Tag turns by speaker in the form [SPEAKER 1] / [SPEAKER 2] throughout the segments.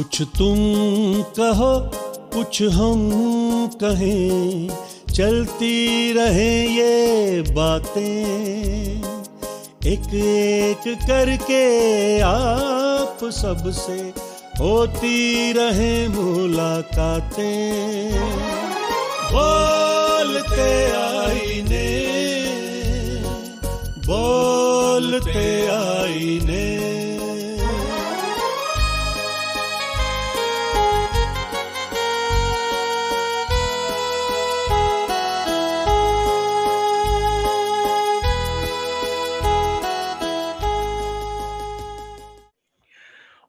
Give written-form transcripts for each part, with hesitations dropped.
[SPEAKER 1] कुछ तुम कहो कुछ हम कहें, चलती रहे ये बातें, एक एक करके आप सबसे होती रहे मुलाकातें। बोलते आईने, बोलते आईने।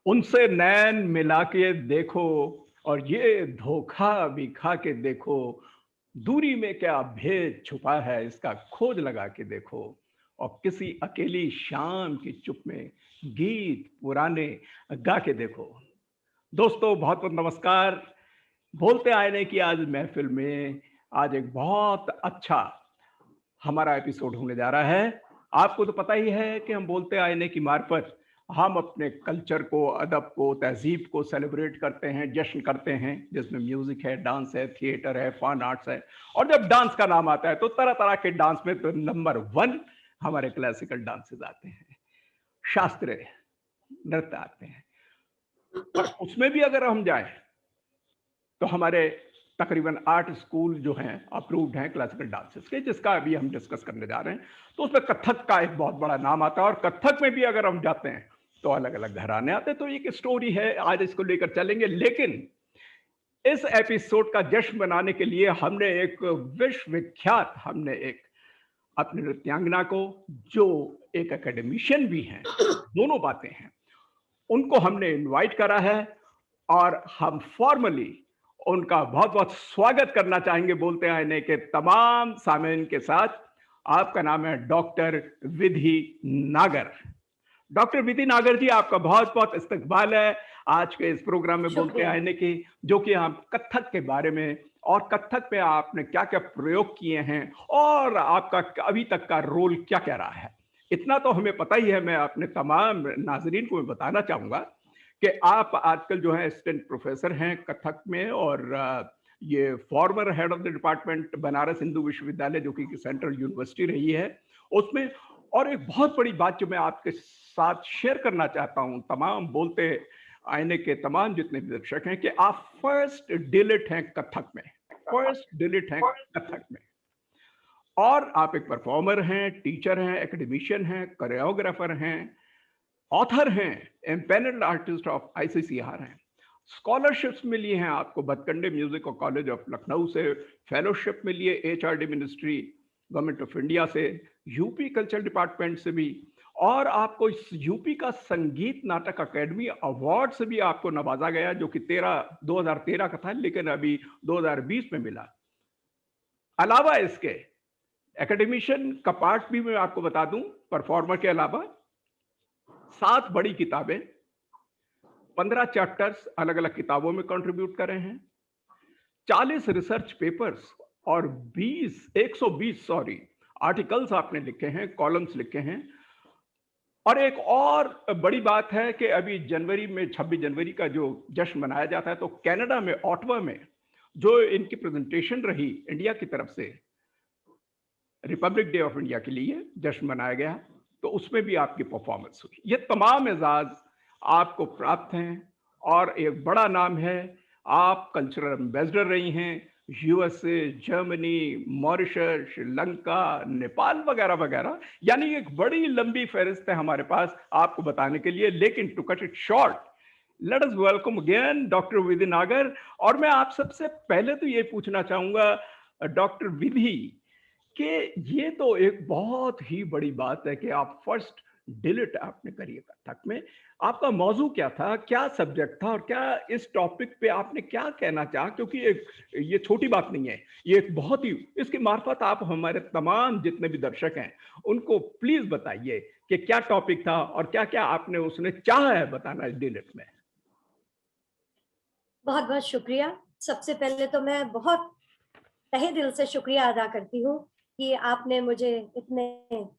[SPEAKER 2] उनसे नैन मिला के देखो और ये धोखा भी खा के देखो, दूरी में क्या भेद छुपा है इसका खोज लगा के देखो, और किसी अकेली शाम की चुप में गीत पुराने गा के देखो। दोस्तों बहुत बहुत नमस्कार। बोलते आईने की आज महफिल में आज एक बहुत अच्छा हमारा एपिसोड होने जा रहा है। आपको तो पता ही है कि हम बोलते आईने की मार्फत हम अपने कल्चर को, अदब को, तहजीब को सेलिब्रेट करते हैं, जश्न करते हैं, जिसमें म्यूजिक है, डांस है, थिएटर है, फन आर्ट्स है। और जब डांस का नाम आता है तो तरह तरह के डांस में तो नंबर 1 हमारे क्लासिकल डांसेस आते हैं, शास्त्रीय नृत्य आते हैं। और उसमें भी अगर हम जाएं तो हमारे तकरीबन 8 स्कूल जो हैं अप्रूव्ड हैं क्लासिकल डांसेस के, जिसका अभी हम डिस्कस करने जा रहे हैं। तो उसमें कथक का एक बहुत बड़ा नाम आता है, और कथक में भी अगर हम जाते हैं तो अलग अलग घराने आते हैं। तो एक स्टोरी है, आज इसको लेकर चलेंगे। लेकिन इस एपिसोड का जश्न मनाने के लिए हमने एक विश्वविख्यात, हमने एक अपनी नृत्यांगना को, जो एक एकेडमिशियन भी हैं, दोनों बातें हैं, उनको हमने इनवाइट करा है। और हम फॉर्मली उनका बहुत बहुत स्वागत करना चाहेंगे बोलते आईने के तमाम सामीन के साथ। आपका नाम है डॉक्टर विधि नागर। डॉक्टर विधि नागर जी, आपका बहुत बहुत इस्तकबाल है आज के इस प्रोग्राम में बोलते आईने की, जो कि हम कथक के बारे में और कथक पे आपने क्या क्या प्रयोग किए हैं और आपका अभी तक का रोल क्या क्या रहा है, इतना तो हमें पता ही है। मैं अपने तमाम नाजरीन को बताना चाहूंगा कि आप आजकल जो है असिस्टेंट प्रोफेसर हैं कथक में, और ये farmer head of the department Banaras Hindu विश्वविद्यालय, जो कि सेंट्रल यूनिवर्सिटी रही है, उसमें। और एक बहुत बड़ी बात जो मैं आपके साथ शेयर करना चाहता हूं तमाम बोलते आईने के तमाम जितने भी दर्शक हैं, कि आप फर्स्ट डिलिट हैं कथक में, फर्स्ट डिलिट हैं कथक में। और आप एक परफॉर्मर हैं, टीचर हैं, एकेडमिशियन हैं, कोरियोग्राफर हैं, ऑथर हैं, एम्पेनल्ड आर्टिस्ट ऑफ आईसीसीआर हैं। स्कॉलरशिप्स मिली हैं आपको भटकंडे म्यूजिक और कॉलेज ऑफ लखनऊ से, फेलोशिप मिली है HRD ministry government of India से, यूपी कल्चर डिपार्टमेंट से भी, और आपको इस यूपी का संगीत नाटक अकेडमी अवार्ड से भी आपको नवाजा गया, जो कि 2013 का था, लेकिन अभी 2020 में मिला। अलावा इसके एकेडमिशियन का पार्ट भी मैं आपको बता दूं, परफॉर्मर के अलावा 7 बड़ी किताबें, 15 चैप्टर्स अलग अलग किताबों में कंट्रीब्यूट कर रहे हैं, 40 रिसर्च पेपर्स और 120 आर्टिकल्स आपने लिखे हैं, कॉलम्स लिखे हैं। और एक और बड़ी बात है कि अभी जनवरी में 26 जनवरी का जो जश्न मनाया जाता है, तो कनाडा में ऑटवा में जो इनकी प्रेजेंटेशन रही इंडिया की तरफ से, रिपब्लिक डे ऑफ इंडिया के लिए जश्न मनाया गया, तो उसमें भी आपकी परफॉर्मेंस हुई। ये तमाम एजाज आपको प्राप्त हैं, और एक बड़ा नाम है, आप कल्चरल एम्बेसडर रही हैं USA, Germany, Mauritius, Sri Lanka, Nepal वगैरह वगैरह। यानी एक बड़ी लंबी फहरिस्त है हमारे पास आपको बताने के लिए। लेकिन to cut it short, let us welcome again doctor Vidhi Nagar. और मैं आप सबसे पहले तो ये पूछना चाहूंगा डॉक्टर विधि, कि ये तो एक बहुत ही बड़ी बात है कि आप फर्स्ट डिलिट आपने करी कथक में। आपका मौजू क्या था, क्या सब्जेक्ट था, और क्या इस टॉपिक पे आपने क्या कहना चाहा? क्योंकि ये छोटी बात नहीं है, ये एक बहुत ही, इसकी मार्फत आप हमारे तमाम जितने भी दर्शक हैं उनको प्लीज बताइए कि क्या टॉपिक था और क्या क्या आपने उसने चाहा है बताना इस डिलिट में।
[SPEAKER 3] बहुत बहुत शुक्रिया। सबसे पहले तो मैं बहुत तहे दिल से शुक्रिया अदा करती हूँ कि आपने मुझे इतने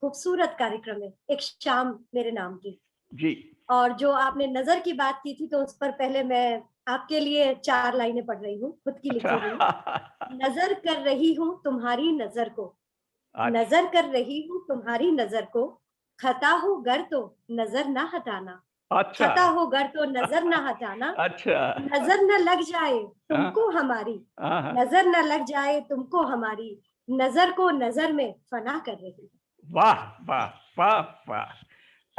[SPEAKER 3] खूबसूरत कार्यक्रम में एक शाम मेरे नाम की।
[SPEAKER 2] जी
[SPEAKER 3] और जो आपने नजर की बात की थी, तो उस पर पहले मैं आपके लिए 4 लाइनें पढ़ रही हूँ, खुद की लिखी हुई।
[SPEAKER 2] अच्छा।
[SPEAKER 3] नजर कर रही हूँ तुम्हारी नजर को,
[SPEAKER 2] अच्छा।
[SPEAKER 3] नजर कर रही हूँ तुम्हारी नजर को, खता हो गर तो नजर ना हटाना,
[SPEAKER 2] अच्छा।
[SPEAKER 3] खता हो गर तो नजर ना हटाना,
[SPEAKER 2] अच्छा।
[SPEAKER 3] नजर न लग जाए
[SPEAKER 2] हाँ,
[SPEAKER 3] तुमको हमारी,
[SPEAKER 2] हाँ, हाँ।
[SPEAKER 3] नजर न लग जाए तुमको हमारी, नजर को नजर में फना कर रही है।
[SPEAKER 2] वाह, वाह, वाह, वाह!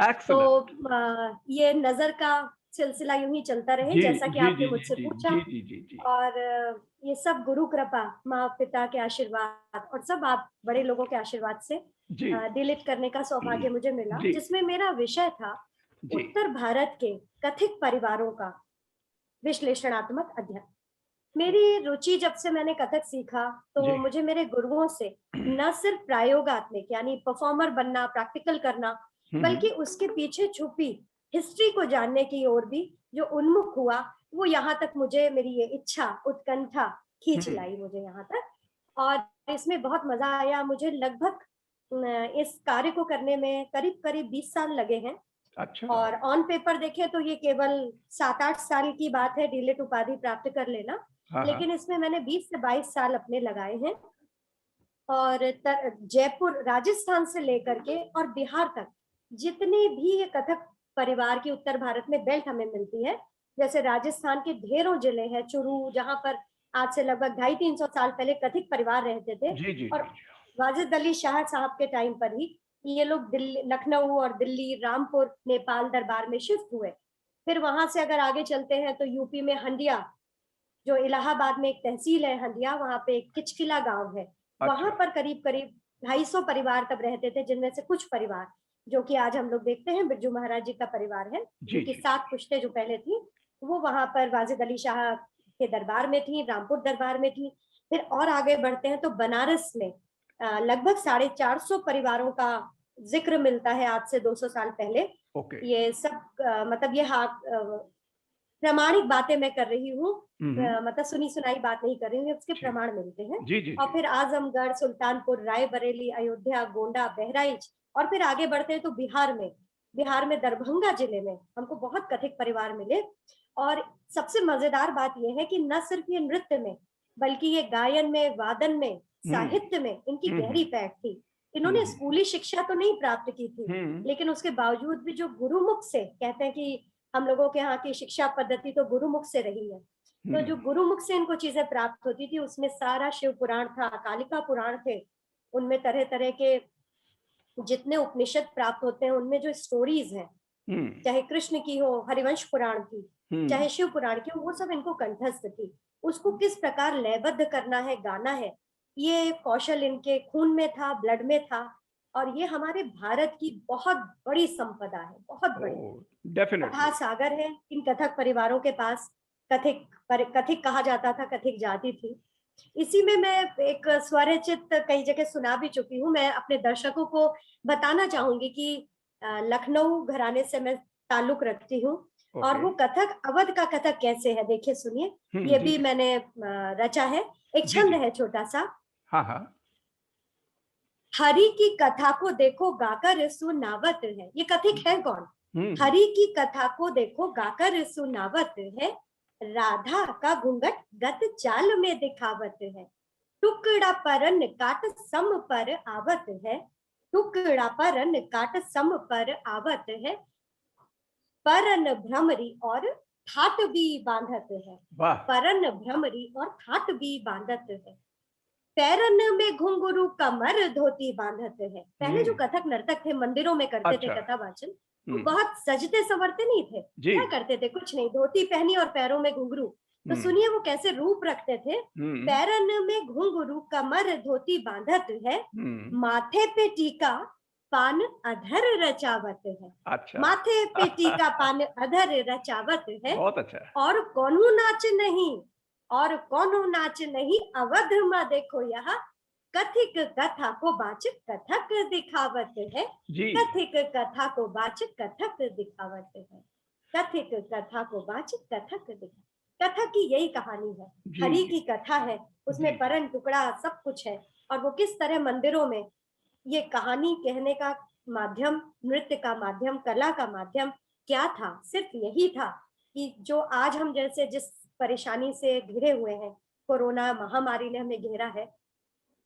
[SPEAKER 3] तो
[SPEAKER 2] एक्सीलेंट।
[SPEAKER 3] ये नजर का सिलसिला यूं ही चलता रहे,
[SPEAKER 2] जी,
[SPEAKER 3] जैसा कि
[SPEAKER 2] जी,
[SPEAKER 3] आपने
[SPEAKER 2] जी, जी,
[SPEAKER 3] मुझसे
[SPEAKER 2] जी,
[SPEAKER 3] पूछा।
[SPEAKER 2] जी, जी, जी, जी।
[SPEAKER 3] और ये सब गुरु कृपा, माँ पिता के आशीर्वाद और सब आप बड़े लोगों के आशीर्वाद से
[SPEAKER 2] जी,
[SPEAKER 3] डिलीट करने का सौभाग्य मुझे मिला,
[SPEAKER 2] जी,
[SPEAKER 3] जिसमें मेरा विषय था
[SPEAKER 2] जी।
[SPEAKER 3] उत्तर भारत के कथित परिवारों का विश्लेषणात्मक अध्ययन। मेरी रुचि जब से मैंने कथक सीखा, तो
[SPEAKER 2] जी।
[SPEAKER 3] मुझे मेरे गुरुओं से न सिर्फ प्रयोगात्मक यानी परफॉर्मर बनना, प्रैक्टिकल करना,
[SPEAKER 2] हुँ,
[SPEAKER 3] बल्कि
[SPEAKER 2] हुँ।
[SPEAKER 3] उसके पीछे छुपी हिस्ट्री को जानने की ओर भी जो उन्मुख हुआ, वो यहाँ तक मुझे, मेरी ये इच्छा, उत्कंठा खींच
[SPEAKER 2] हुँ।
[SPEAKER 3] लाई मुझे यहाँ तक। और इसमें बहुत मजा आया मुझे। लगभग इस कार्य को करने में करीब करीब 20 साल लगे हैं।
[SPEAKER 2] अच्छा।
[SPEAKER 3] और ऑन पेपर देखें तो ये केवल 7-8 साल की बात है डीलिट उपाधि प्राप्त कर लेना,
[SPEAKER 2] हाँ, हाँ।
[SPEAKER 3] लेकिन इसमें मैंने 20 से 22 साल अपने लगाए हैं। और जयपुर, राजस्थान से लेकर के और बिहार तक जितनी भी ये कथक परिवार की उत्तर भारत में बेल्ट हमें मिलती है, जैसे राजस्थान के ढेरों जिले हैं, चुरू, जहां पर आज से लगभग 250-300 साल पहले कथिक परिवार रहते थे।
[SPEAKER 2] जी, जी,
[SPEAKER 3] और
[SPEAKER 2] जी।
[SPEAKER 3] वाजिद अली शाह साहब के टाइम पर ही ये लोग दिल्ली, लखनऊ और दिल्ली, रामपुर, नेपाल दरबार में शिफ्ट हुए। फिर वहां से अगर आगे चलते हैं तो यूपी में हंडिया, जो इलाहाबाद में एक तहसील है हंडिया, वहां पे एक किचकिला गांव है। वहां
[SPEAKER 2] अच्छा।
[SPEAKER 3] पर करीब करीब 250 परिवार तब रहते थे, जिनमें से कुछ परिवार जो कि आज हम लोग देखते हैं बिरजू महाराज जी का परिवार है,
[SPEAKER 2] जी,
[SPEAKER 3] जिनकी
[SPEAKER 2] जी।
[SPEAKER 3] 7 पुश्तें जो पहले थी, वो वहां पर वाजिद अली शाह के दरबार में थी, रामपुर दरबार में थी। फिर और आगे बढ़ते हैं तो बनारस में लगभग 450 परिवारों का जिक्र मिलता है आज से 200 साल पहले।
[SPEAKER 2] ओके।
[SPEAKER 3] ये सब मतलब ये प्रामाणिक बातें मैं कर रही हूँ,
[SPEAKER 2] हुँ, हुँ।
[SPEAKER 3] मतलब सुनी सुनाई बात नहीं कर रही हूँ, इसके
[SPEAKER 2] जी।
[SPEAKER 3] प्रमाण मिलते हैं।
[SPEAKER 2] जी, जी,
[SPEAKER 3] और
[SPEAKER 2] जी।
[SPEAKER 3] फिर आजमगढ़, सुल्तानपुर, रायबरेली, अयोध्या, गोंडा, बहराइच, और फिर आगे बढ़ते हैं तो बिहार में दरभंगा जिले में हमको बहुत कथित परिवार मिले। और सबसे मजेदार बात यह है कि न सिर्फ ये नृत्य में, बल्कि ये गायन में, वादन में,
[SPEAKER 2] हुँ।
[SPEAKER 3] साहित्य में इनकी
[SPEAKER 2] हुँ, हुँ।
[SPEAKER 3] गहरी पैठ थी।
[SPEAKER 2] हुँ,
[SPEAKER 3] इन्होंने
[SPEAKER 2] हुँ।
[SPEAKER 3] स्कूली शिक्षा तो नहीं प्राप्त की थी,
[SPEAKER 2] हुँ।
[SPEAKER 3] लेकिन उसके बावजूद भी जो गुरुमुख से, कहते हैं कि हम लोगों के यहाँ की शिक्षा पद्धति तो गुरुमुख से रही है,
[SPEAKER 2] हुँ।
[SPEAKER 3] तो जो गुरुमुख से इनको चीजें प्राप्त होती थी, उसमें सारा शिव पुराण था, कालिका पुराण थे, उनमें तरह तरह के जितने उपनिषद प्राप्त होते हैं, उनमें जो स्टोरीज हैं,
[SPEAKER 2] हुँ।
[SPEAKER 3] चाहे कृष्ण की हो, हरिवंश पुराण की,
[SPEAKER 2] हुँ।
[SPEAKER 3] चाहे शिव पुराण की हो, वो सब इनको कंठस्थ थी। उसको किस प्रकार लयबद्ध करना है, गाना है, ये कौशल इनके खून में था, ब्लड में था। और ये हमारे भारत की बहुत बड़ी संपदा है, बहुत बड़ी।
[SPEAKER 2] ओह! डेफिनिटली।
[SPEAKER 3] कथा सागर है इन कथक परिवारों के पास। कथिक कहा जाता था, कथिक जाति थी। इसी में मैं एक स्वरचित कई जगह सुना भी चुकी हूँ। मैं अपने दर्शकों को बताना चाहूंगी कि लखनऊ घराने से मैं ताल्लुक रखती हूँ। और
[SPEAKER 2] ओके।
[SPEAKER 3] वो कथक, अवध का कथक कैसे है, देखिए सुनिए।
[SPEAKER 2] हुँ,
[SPEAKER 3] ये
[SPEAKER 2] जी,
[SPEAKER 3] भी
[SPEAKER 2] जी।
[SPEAKER 3] मैंने रचा है। एक
[SPEAKER 2] जी,
[SPEAKER 3] छंद
[SPEAKER 2] जी।
[SPEAKER 3] है छोटा सा।
[SPEAKER 2] हाँ, हाँ।
[SPEAKER 3] हरि की कथा को देखो गाकर सुनावत है। ये कथिक है कौन?
[SPEAKER 2] हुँ, हुँ।
[SPEAKER 3] हरि की कथा को देखो गाकर सुनावत है, राधा का घूंघट गत चाल में दिखावत है, टुकड़ा परन काट सम पर आवत है, टुकड़ा परन काट सम पर आवत है, परन भ्रमरी और ठाट भी बांधत है,
[SPEAKER 2] वाह!
[SPEAKER 3] परन भ्रमरी और ठाट भी बांधत है, पैरन में घुंघरू कमर धोती बांधत है। पहले जो
[SPEAKER 2] हुँ।
[SPEAKER 3] कथक नर्तक थे, मंदिरों में करते थे
[SPEAKER 2] अच्छा।
[SPEAKER 3] कथा वाचन, वो
[SPEAKER 2] हुँ।
[SPEAKER 3] बहुत सजते संवरते नहीं थे।
[SPEAKER 2] जी।
[SPEAKER 3] क्या करते थे? कुछ नहीं, धोती पहनी और पैरों में घुंघरू। तो
[SPEAKER 2] हुँ।
[SPEAKER 3] सुनिए वो कैसे रूप रखते थे।
[SPEAKER 2] हुँ।
[SPEAKER 3] पैरन में घुंघरू कमर धोती बांधत है,
[SPEAKER 2] हुँ।
[SPEAKER 3] माथे पे टीका पान अधर रचावत है,
[SPEAKER 2] अच्छा।
[SPEAKER 3] माथे पे टीका पान अधर रचावत है।
[SPEAKER 2] बहुत अच्छा।
[SPEAKER 3] और कौनो नाच नहीं, और कौनो नाच नहीं, अवध में देखो यहाँ कथिक कथा को वाचक कथक दिखावत है,
[SPEAKER 2] जी।
[SPEAKER 3] कथिक कथा को वाचक कथक दिखावत है, कथिक कथा को वाचक कथक दिखा। कथक की यही कहानी है,
[SPEAKER 2] जी,
[SPEAKER 3] हरि
[SPEAKER 2] जी।
[SPEAKER 3] की कथा है,
[SPEAKER 2] जी,
[SPEAKER 3] उसमें
[SPEAKER 2] जी।
[SPEAKER 3] परन टुकड़ा सब कुछ है। और वो किस तरह मंदिरों में ये कहानी कहने का माध्यम, नृत्य का माध्यम, कला का माध्यम, क्या था, सिर्फ यही था कि जो आज हम जैसे जिस परेशानी से घिरे हुए हैं, कोरोना महामारी ने हमें घेरा है,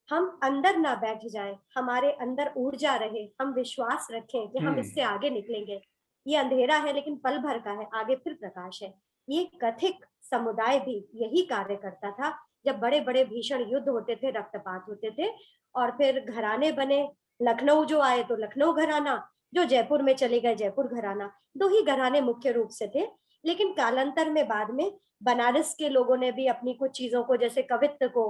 [SPEAKER 3] हम अंदर ना बैठ जाए, हमारे अंदर ऊर्जा रहे, हम विश्वास रखें कि हम इससे आगे निकलेंगे। ये अंधेरा है लेकिन पल भर का है, आगे फिर प्रकाश है। ये कथिक समुदाय भी यही कार्य करता था। जब बड़े बड़े भीषण युद्ध होते थे, रक्तपात होते थे, और फिर घराने बने, लखनऊ जो आए तो लखनऊ घराना, जो जयपुर में चले गए जयपुर घराना, दो ही घराने मुख्य रूप से थे। लेकिन कालांतर में बाद में बनारस के लोगों ने भी अपनी कुछ चीजों को, जैसे कवित्व को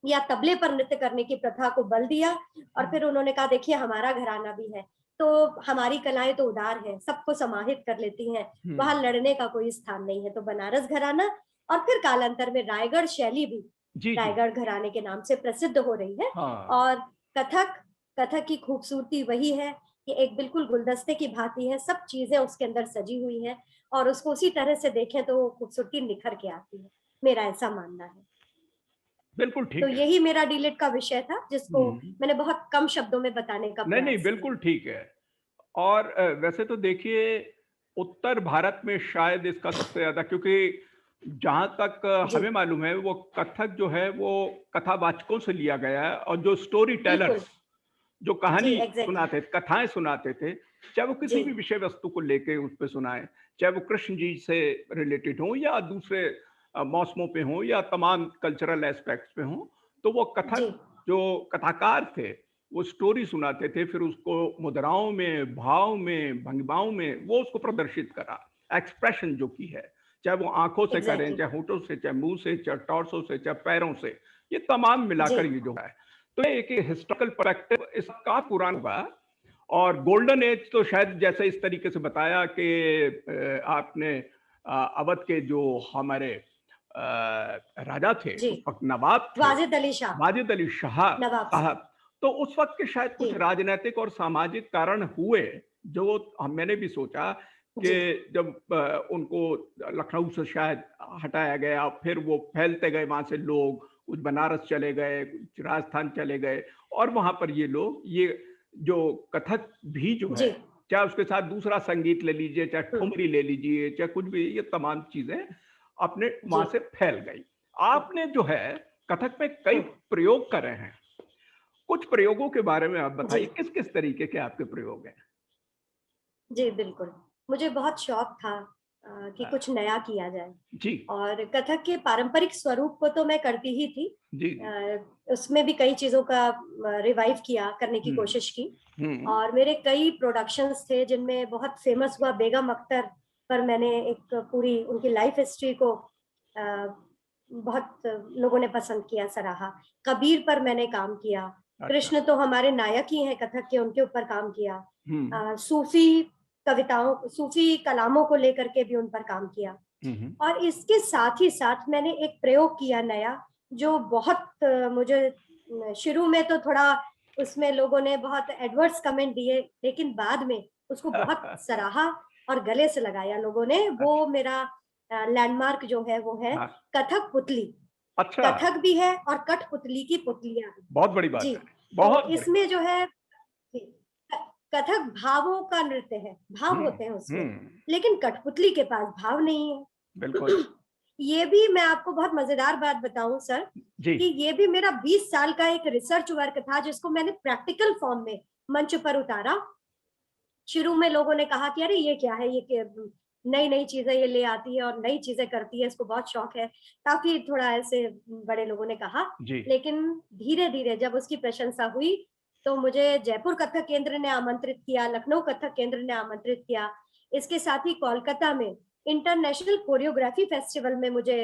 [SPEAKER 3] या तबले पर नृत्य करने की प्रथा को बल दिया, और फिर उन्होंने कहा देखिए हमारा घराना भी है, तो हमारी कलाएं तो उदार है, सबको समाहित कर लेती हैं, वहां लड़ने का कोई स्थान नहीं है। तो बनारस घराना, और फिर कालांतर में रायगढ़ शैली भी रायगढ़ घराने के नाम से प्रसिद्ध हो रही है। और कथक की खूबसूरती वही है कि एक बिल्कुल गुलदस्ते की भांति है, सब चीजें उसके अंदर सजी हुई हैं, और उसको उसी तरह से देखें तो वो खूबसूरती निखर के आती है। मेरा ऐसा मानना है।
[SPEAKER 2] बिल्कुल ठीक
[SPEAKER 3] तो
[SPEAKER 2] है।
[SPEAKER 3] यही मेरा डीलेट का विषय था, जिसको मैंने बहुत कम शब्दों में बताने का प्रयास
[SPEAKER 2] नहीं, बिल्कुल ठीक है। और वैसे तो देखिए, उत्तर भारत में शायद इसका सबसे ज्यादा, क्योंकि जहां तक हमें मालूम है, वो कथक जो है वो कथावाचकों से लिया गया है, और जो स्टोरी टेलर्स, जो कहानी सुनाते थे, कथाएं सुनाते थे, चाहे वो किसी भी विषय वस्तु को लेके उस पर सुनाए, चाहे वो कृष्ण जी से रिलेटेड हो या दूसरे मौसमों पे हो या तमाम कल्चरल एस्पेक्ट्स पे हो, तो वो कथक जो कथाकार थे वो स्टोरी सुनाते थे, फिर उसको मुद्राओं में, भाव में, भंगिमाओं में वो उसको प्रदर्शित करा, एक्सप्रेशन जो की है, चाहे वो आंखों से करें, चाहे होठों से, चाहे मुंह से, चाहे टॉर्सो से, चाहे पैरों से, ये तमाम मिलाकर ये जो है, तो एक हिस्टोरिकल पर्सपेक्टिव इसका पुराना हुआ। और गोल्डन एज तो शायद जैसे इस तरीके से बताया कि आपने अवध के जो हमारे राजा थे उस वक्त, नवाब थे, वाजिद अली शाह साहब, तो उस वक्त के शायद कुछ राजनीतिक और सामाजिक कारण हुए, जो मैंने भी सोचा कि जब उनको लखनऊ से शायद हटाया गया, फिर वो फैलते गए वहां से लोग, कुछ बनारस चले गए, कुछ राजस्थान चले गए, और वहां पर ये लोग, ये जो कथक भी जो है, चाहे उसके साथ दूसरा संगीत ले लीजिए, चाहे ठुमरी ले लीजिए, चाहे कुछ भी, ये तमाम चीजें अपने वहां से फैल गई। आपने जो है कथक में कई प्रयोग करे हैं, कुछ प्रयोगों के बारे में आप बताइए, किस किस तरीके के आपके प्रयोग हैं?
[SPEAKER 3] जी बिल्कुल, मुझे बहुत शौक था कि कुछ नया किया जाए
[SPEAKER 2] जी,
[SPEAKER 3] और कथक के पारंपरिक स्वरूप को तो मैं करती ही थी
[SPEAKER 2] जी,
[SPEAKER 3] उसमें भी कई चीजों का रिवाइव किया, करने की कोशिश की, और मेरे कई प्रोडक्शंस थे जिनमें बहुत फेमस हुआ बेगम अख्तर पर मैंने एक पूरी उनकी लाइफ हिस्ट्री को बहुत लोगों ने पसंद किया, सराहा। कबीर पर मैंने काम किया, कृष्ण तो हमारे नायक ही हैं कथक के, उनके ऊपर काम किया, सूफी कविताओं, सूफी कलामों को लेकर के भी उन पर काम किया, और इसके साथ ही साथ मैंने एक प्रयोग किया नया, जो बहुत मुझे शुरू में तो थोड़ा उसमें लोगों ने बहुत एडवर्स कमेंट दिए, लेकिन बाद में उसको बहुत सराहा और गले से लगाया लोगों ने। वो मेरा लैंडमार्क जो है वो है कथक पुतली।
[SPEAKER 2] अच्छा,
[SPEAKER 3] कथक भी है और कठपुतली की पुतलियां,
[SPEAKER 2] बहुत बड़ी बात है।
[SPEAKER 3] बहुत तो इसमें जो है कथक भावों का नृत्य है, भाव होते हैं उसमें, लेकिन कठपुतली के पास भाव नहीं है।
[SPEAKER 2] बिल्कुल।
[SPEAKER 3] ये भी मैं आपको बहुत मजेदार बात बताऊं सर, कि ये भी मेरा 20 साल का एक रिसर्च वर्क था, जिसको मैंने प्रैक्टिकल फॉर्म में मंच पर उतारा। शुरू में लोगों ने कहा कि अरे ये क्या है, ये नई नई चीजें ये ले आती है और नई चीजें करती है, इसको बहुत शौक है, काफी थोड़ा ऐसे बड़े लोगों ने कहा। लेकिन धीरे धीरे जब उसकी प्रशंसा हुई तो मुझे जयपुर कथक केंद्र ने आमंत्रित किया, लखनऊ कथक केंद्र ने आमंत्रित किया, इसके साथ ही कोलकाता में इंटरनेशनल कोरियोग्राफी फेस्टिवल में मुझे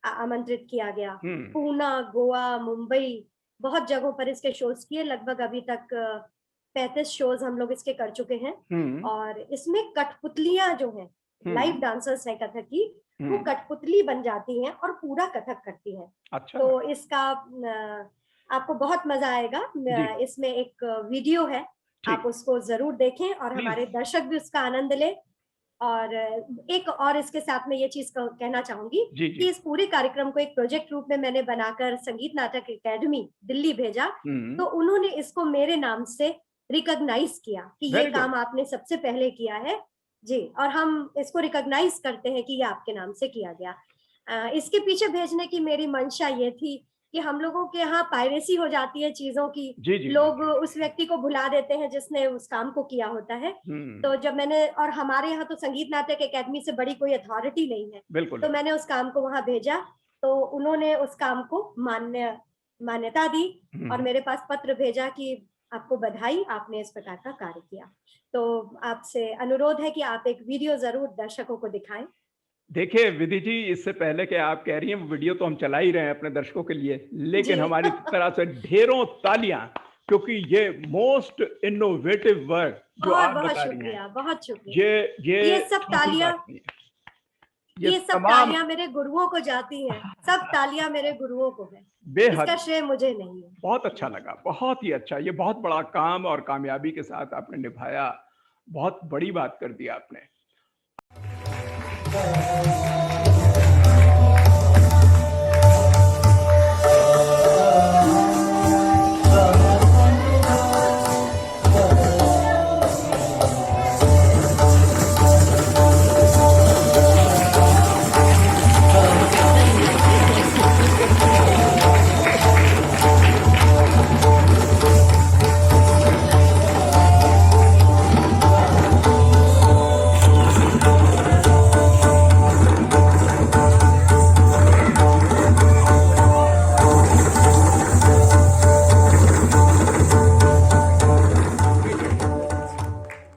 [SPEAKER 3] आमंत्रित किया गया। पूना, गोवा, मुंबई, बहुत जगहों पर इसके शोज किए, लगभग अभी तक 35 शोज हम लोग इसके कर चुके हैं। और इसमें कठपुतलियां जो हैं, लाइव डांसर्स हैं कथक की, वो कठपुतली बन जाती हैं और पूरा कथक करती हैं।
[SPEAKER 2] अच्छा।
[SPEAKER 3] तो इसका आपको बहुत मजा आएगा। इसमें एक वीडियो है, आप उसको जरूर देखें और हमारे दर्शक भी उसका आनंद लें। और एक और इसके साथ में ये चीज कहना चाहूंगी कि इस पूरे कार्यक्रम को एक प्रोजेक्ट रूप में मैंने बनाकर संगीत नाटक एकेडमी दिल्ली भेजा, तो उन्होंने इसको मेरे नाम से रिकॉग्नाइज किया कि ये काम आपने सबसे पहले किया है, जी, और हम इसको रिकॉग्नाइज करते हैं कि ये आपके नाम से किया गया। इसके पीछे भेजने की मेरी मंशा ये थी कि हम लोगों के यहाँ पायरेसी हो जाती है चीजों की,
[SPEAKER 2] जी जी
[SPEAKER 3] लोग
[SPEAKER 2] जी।
[SPEAKER 3] उस व्यक्ति को भुला देते हैं जिसने उस काम को किया होता है।
[SPEAKER 2] हम्म।
[SPEAKER 3] तो जब मैंने, और हमारे यहाँ तो संगीत नाटक एकेडमी से बड़ी कोई अथॉरिटी नहीं है,
[SPEAKER 2] बिल्कुल।
[SPEAKER 3] तो मैंने उस काम को वहां भेजा, तो उन्होंने उस काम को मान्यता दी और मेरे पास पत्र भेजा कि आपको बधाई, आपने इस प्रकार का कार्य किया। तो आपसे अनुरोध है कि आप एक वीडियो जरूर दर्शकों को दिखाएं।
[SPEAKER 2] देखिए विधि जी, इससे पहले कि आप कह रही हैं, वीडियो तो हम चला ही रहे हैं अपने दर्शकों के लिए, लेकिन
[SPEAKER 3] जी।
[SPEAKER 2] हमारी तरफ से ढेरों तालियां, क्योंकि ये मोस्ट इनोवेटिव वर्क जो
[SPEAKER 3] बहुत
[SPEAKER 2] आप
[SPEAKER 3] बहुत
[SPEAKER 2] बता रही हैं,
[SPEAKER 3] शुक्रिया, बहुत शुक्रिया।
[SPEAKER 2] ये
[SPEAKER 3] सब
[SPEAKER 2] छोटी
[SPEAKER 3] तालियां,
[SPEAKER 2] बात नहीं है।
[SPEAKER 3] ये सब
[SPEAKER 2] तमाम
[SPEAKER 3] तालियां मेरे गुरुओं को जाती हैं, सब तालियां मेरे गुरुओं को है,
[SPEAKER 2] बेहद
[SPEAKER 3] इसका श्रेय मुझे नहीं है।
[SPEAKER 2] बहुत अच्छा लगा, बहुत ही अच्छा। ये बहुत बड़ा काम और कामयाबी के साथ आपने निभाया, बहुत बड़ी बात कर दी आपने।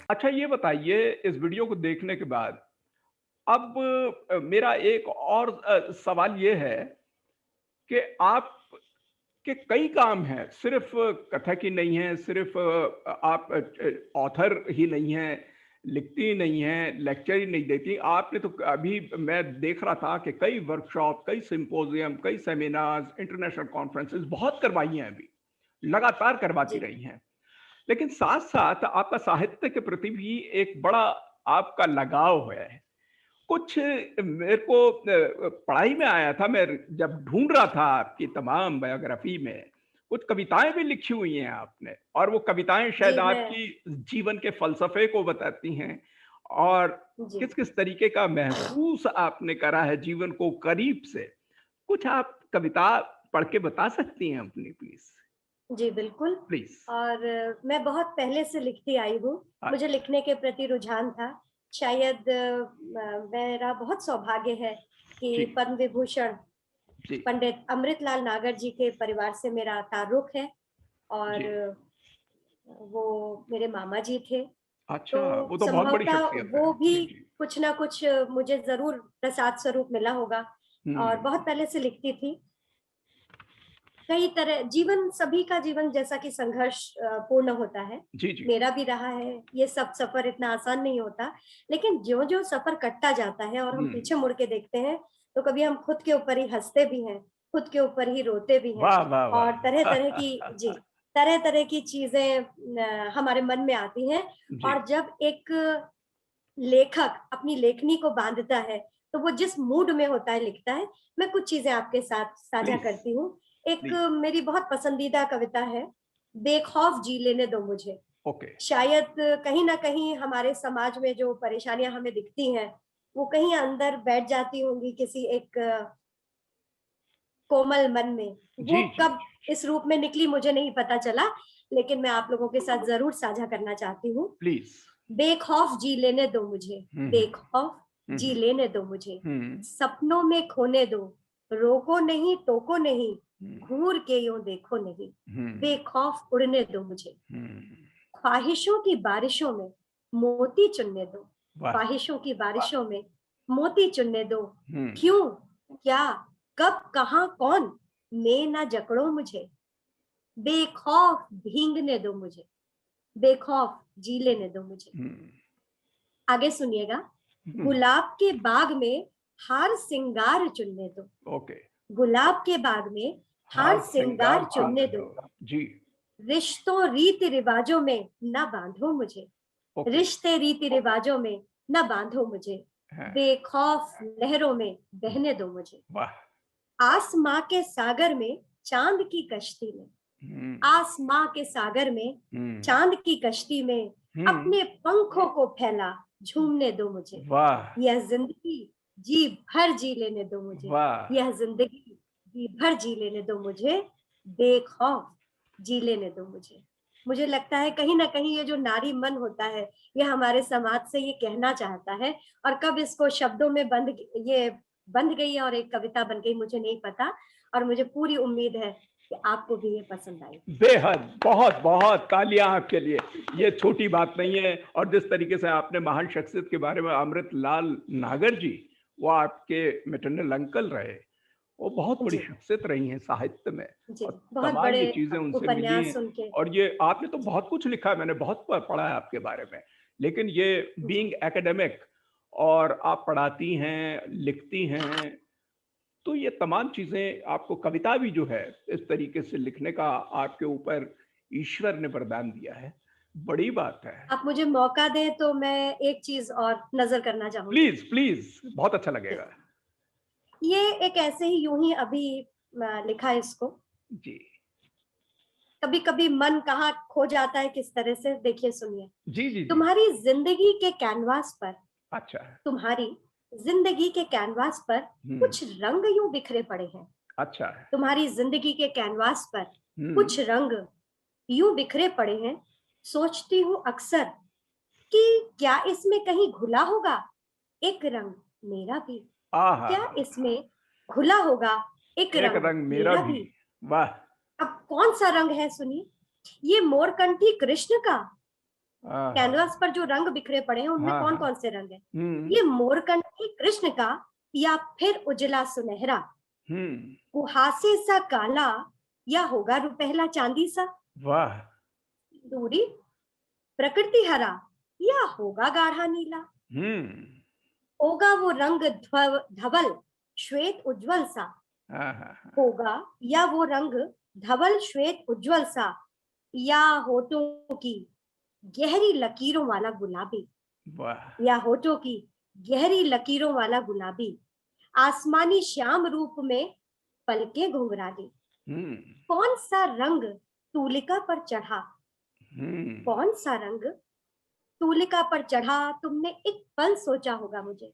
[SPEAKER 2] अच्छा ये बताइए, इस वीडियो को देखने के बाद अब मेरा एक और सवाल ये है कि आप के कई काम हैं, सिर्फ कथक ही नहीं है, सिर्फ आप ऑथर ही नहीं हैं, लिखती नहीं हैं, लेक्चर ही नहीं देती, आपने तो अभी मैं देख रहा था कि कई वर्कशॉप, कई सिंपोजियम, कई सेमिनार्स, इंटरनेशनल कॉन्फ्रेंसेस बहुत करवाई हैं, अभी लगातार करवाती रही हैं। लेकिन साथ साथ आपका साहित्य के प्रति भी एक बड़ा आपका लगाव है। कुछ मेरे को पढ़ाई में आया था, मैं जब ढूंढ रहा था आपकी तमाम बायोग्राफी में, कुछ कविताएं भी लिखी हुई हैं आपने, और वो कविताएं शायद आपकी जीवन के फलसफे को बताती हैं और किस किस तरीके का महसूस आपने करा है जीवन को करीब से। कुछ आप कविता पढ़ के बता सकती हैं अपनी, प्लीज?
[SPEAKER 3] जी बिल्कुल,
[SPEAKER 2] प्लीज।
[SPEAKER 3] और मैं बहुत पहले से लिखती आई हूँ, मुझे लिखने के प्रति रुझान था। शायद मेरा बहुत सौभाग्य है कि पद्म विभूषण पंडित अमृतलाल नागर जी के परिवार से मेरा ताल्लुक है, और वो मेरे मामा जी थे।
[SPEAKER 2] अच्छा,
[SPEAKER 3] तो
[SPEAKER 2] वो तो बहुत बड़ी शख्सियत है।
[SPEAKER 3] वो भी कुछ ना कुछ मुझे जरूर प्रसाद स्वरूप मिला होगा, और बहुत पहले से लिखती थी। कई तरह जीवन, सभी का जीवन जैसा कि संघर्ष पूर्ण होता है, मेरा भी रहा है। ये सब सफर इतना आसान नहीं होता, लेकिन जो जो सफर कटता जाता है और हम पीछे मुड़ के देखते हैं, तो कभी हम खुद के ऊपर ही हंसते भी हैं, खुद के ऊपर ही रोते भी हैं, और तरह तरह की तरह तरह की चीजें हमारे मन में आती हैं। और जब एक लेखक अपनी लेखनी को बांधता है, तो वो जिस मूड में होता है लिखता है। मैं कुछ चीजें आपके साथ साझा करती हूँ। एक मेरी बहुत पसंदीदा कविता है, बेखौफ जी लेने दो मुझे। शायद कहीं ना कहीं हमारे समाज में जो परेशानियां हमें दिखती हैं, वो कहीं अंदर बैठ जाती होंगी किसी एक कोमल मन में। वो कब इस रूप में निकली मुझे नहीं पता चला, लेकिन मैं आप लोगों के साथ जरूर साझा करना चाहती हूँ। प्लीज। बेखौफ जी लेने दो मुझे, बेखौफ जी लेने दो मुझे, सपनों में खोने दो, रोको नहीं टोको नहीं, घूर के यूं देखो नहीं, बेखौफ उड़ने दो मुझे। ख्वाहिशों की बारिशों में मोती चुनने दो, ख्वाहिशों की बारिशों में मोती चुनने दो। क्यों, क्या, कब, कहां, कौन, मैं ना जकड़ो मुझे, बेखौफ भींगने दो मुझे, बेखौफ जी लेने दो मुझे। आगे सुनिएगा। गुलाब के बाग में हार सिंगार चुनने दो, गुलाब के बाग में हार सिंगार चुनने दो। जी। रिश्तों रीति रिवाजों में न बांधो मुझे, रिश्ते रीति रिवाजों में न बांधो मुझे, बेखौफ लहरों में बहने दो मुझे। आसमां के सागर में चांद की कश्ती में, आसमां के सागर में चांद की कश्ती में अपने पंखों को फैला, झूमने दो मुझे,
[SPEAKER 2] वाह
[SPEAKER 3] यह जिंदगी जी भर जी लेने दो मुझे,
[SPEAKER 2] वाह।
[SPEAKER 3] यह जिंदगी जी भर जी लेने दो मुझे, बेखौफ जी लेने दो मुझे। मुझे लगता है कहीं ना कहीं ये जो नारी मन होता है, ये हमारे समाज से ये कहना चाहता है, और कब इसको शब्दों में ये बंध गई है और एक कविता बन गई मुझे नहीं पता, और मुझे पूरी उम्मीद है कि आपको भी ये पसंद आई।
[SPEAKER 2] बेहद, बहुत बहुत तालियां आपके लिए। ये छोटी बात नहीं है। और जिस तरीके से आपने महान शख्सियत के बारे में, अमृतलाल नागर जी, वो आपके मैटरनल अंकल रहे, वो बहुत बड़ी
[SPEAKER 3] जी
[SPEAKER 2] शख्सियत रही हैं साहित्य में,
[SPEAKER 3] जी,
[SPEAKER 2] और
[SPEAKER 3] बहुत
[SPEAKER 2] तमाम
[SPEAKER 3] बड़े
[SPEAKER 2] ये चीजें उनसे मिली
[SPEAKER 3] उपन्यास
[SPEAKER 2] हैं।
[SPEAKER 3] सुन के।
[SPEAKER 2] और ये आपने तो बहुत कुछ लिखा है, मैंने बहुत पढ़ा है आपके बारे में। लेकिन ये
[SPEAKER 3] जी
[SPEAKER 2] बीइंग एकेडमिक, और आप पढ़ाती हैं, लिखती हैं, तो ये तमाम चीजें, आपको कविता भी जो है इस तरीके से लिखने का आपके ऊपर ईश्वर ने वरदान दिया है, बड़ी बात है।
[SPEAKER 3] आप मुझे मौका दें तो मैं एक चीज और नजर करना चाहूंगी।
[SPEAKER 2] प्लीज प्लीज, बहुत अच्छा लगेगा।
[SPEAKER 3] ये एक ऐसे ही यूं ही अभी लिखा है इसको।
[SPEAKER 2] जी
[SPEAKER 3] कभी कभी मन कहाँ खो जाता है किस तरह से, देखिए सुनिए।
[SPEAKER 2] जी जी जी।
[SPEAKER 3] तुम्हारी जिंदगी के कैनवास पर,
[SPEAKER 2] अच्छा।
[SPEAKER 3] तुम्हारी जिंदगी के कैनवास पर
[SPEAKER 2] हम्म।
[SPEAKER 3] कुछ रंग यूं बिखरे पड़े हैं।
[SPEAKER 2] अच्छा है।
[SPEAKER 3] तुम्हारी जिंदगी के कैनवास पर
[SPEAKER 2] हम्म।
[SPEAKER 3] कुछ रंग यूं बिखरे पड़े हैं। सोचती हूँ अक्सर कि क्या इसमें कहीं घुला होगा एक रंग मेरा भी,
[SPEAKER 2] आहा,
[SPEAKER 3] क्या इसमें घुला होगा एक
[SPEAKER 2] एक
[SPEAKER 3] रंग
[SPEAKER 2] रंग मेरा
[SPEAKER 3] मेरा
[SPEAKER 2] भी।
[SPEAKER 3] भी।
[SPEAKER 2] वाह।
[SPEAKER 3] अब कौन सा रंग है सुनिए, ये मोरकंठी कृष्ण का,
[SPEAKER 2] आहा।
[SPEAKER 3] कैनवास पर जो रंग बिखरे पड़े हैं उनमें
[SPEAKER 2] हाँ
[SPEAKER 3] कौन
[SPEAKER 2] हाँ।
[SPEAKER 3] कौन से रंग हैं?
[SPEAKER 2] हम्म।
[SPEAKER 3] ये मोरकंठी कृष्ण का, या फिर उजला सुनहरा,
[SPEAKER 2] हम्म।
[SPEAKER 3] कुहासे सा काला, या होगा रुपहला चांदी सा,
[SPEAKER 2] वाह।
[SPEAKER 3] दूरी प्रकृति हरा, या होगा गाढ़ा नीला,
[SPEAKER 2] हम्म।
[SPEAKER 3] होगा वो रंग धवल श्वेत उज्जवल सा,
[SPEAKER 2] आहा।
[SPEAKER 3] होगा या वो रंग धवल श्वेत उज्जवल सा, या होठों की गहरी लकीरों वाला गुलाबी,
[SPEAKER 2] वाह।
[SPEAKER 3] या होठों की गहरी लकीरों वाला गुलाबी, आसमानी श्याम रूप में पलके घुंघराली।
[SPEAKER 2] हम्म।
[SPEAKER 3] कौन सा रंग तूलिका पर चढ़ा,
[SPEAKER 2] हम्म।
[SPEAKER 3] कौन सा रंग तूलिका पर चढ़ा, तुमने एक पल सोचा होगा मुझे।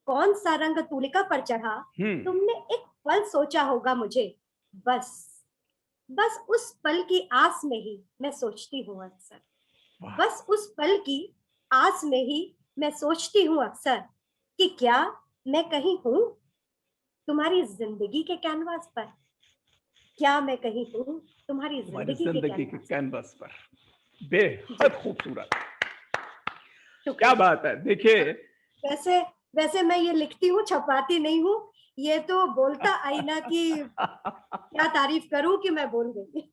[SPEAKER 3] कौन सा रंग तूलिका पर चढ़ा,
[SPEAKER 2] हम्म।
[SPEAKER 3] तुमने एक पल सोचा होगा मुझे। बस बस उस पल की आस में ही मैं सोचती हूँ अक्सर,
[SPEAKER 2] वाह।
[SPEAKER 3] बस उस पल की आस में ही मैं सोचती हूँ अक्सर, कि क्या मैं कहीं हूँ तुम्हारी जिंदगी के कैनवास पर, क्या मैं कहीं हूँ तुम्हारी
[SPEAKER 2] हमारी
[SPEAKER 3] जिंदगी के
[SPEAKER 2] जिंदगी के
[SPEAKER 3] कैनवास
[SPEAKER 2] कैनवस पर।
[SPEAKER 3] पर। जी,
[SPEAKER 2] बेहद खूबसूरत। क्या
[SPEAKER 3] शुक्रिया।
[SPEAKER 2] बात है, देखिए।
[SPEAKER 3] वैसे वैसे मैं ये लिखती हूँ, छपाती नहीं हूँ। ये तो बोलता आईना की क्या तारीफ करूं कि मैं बोल गई।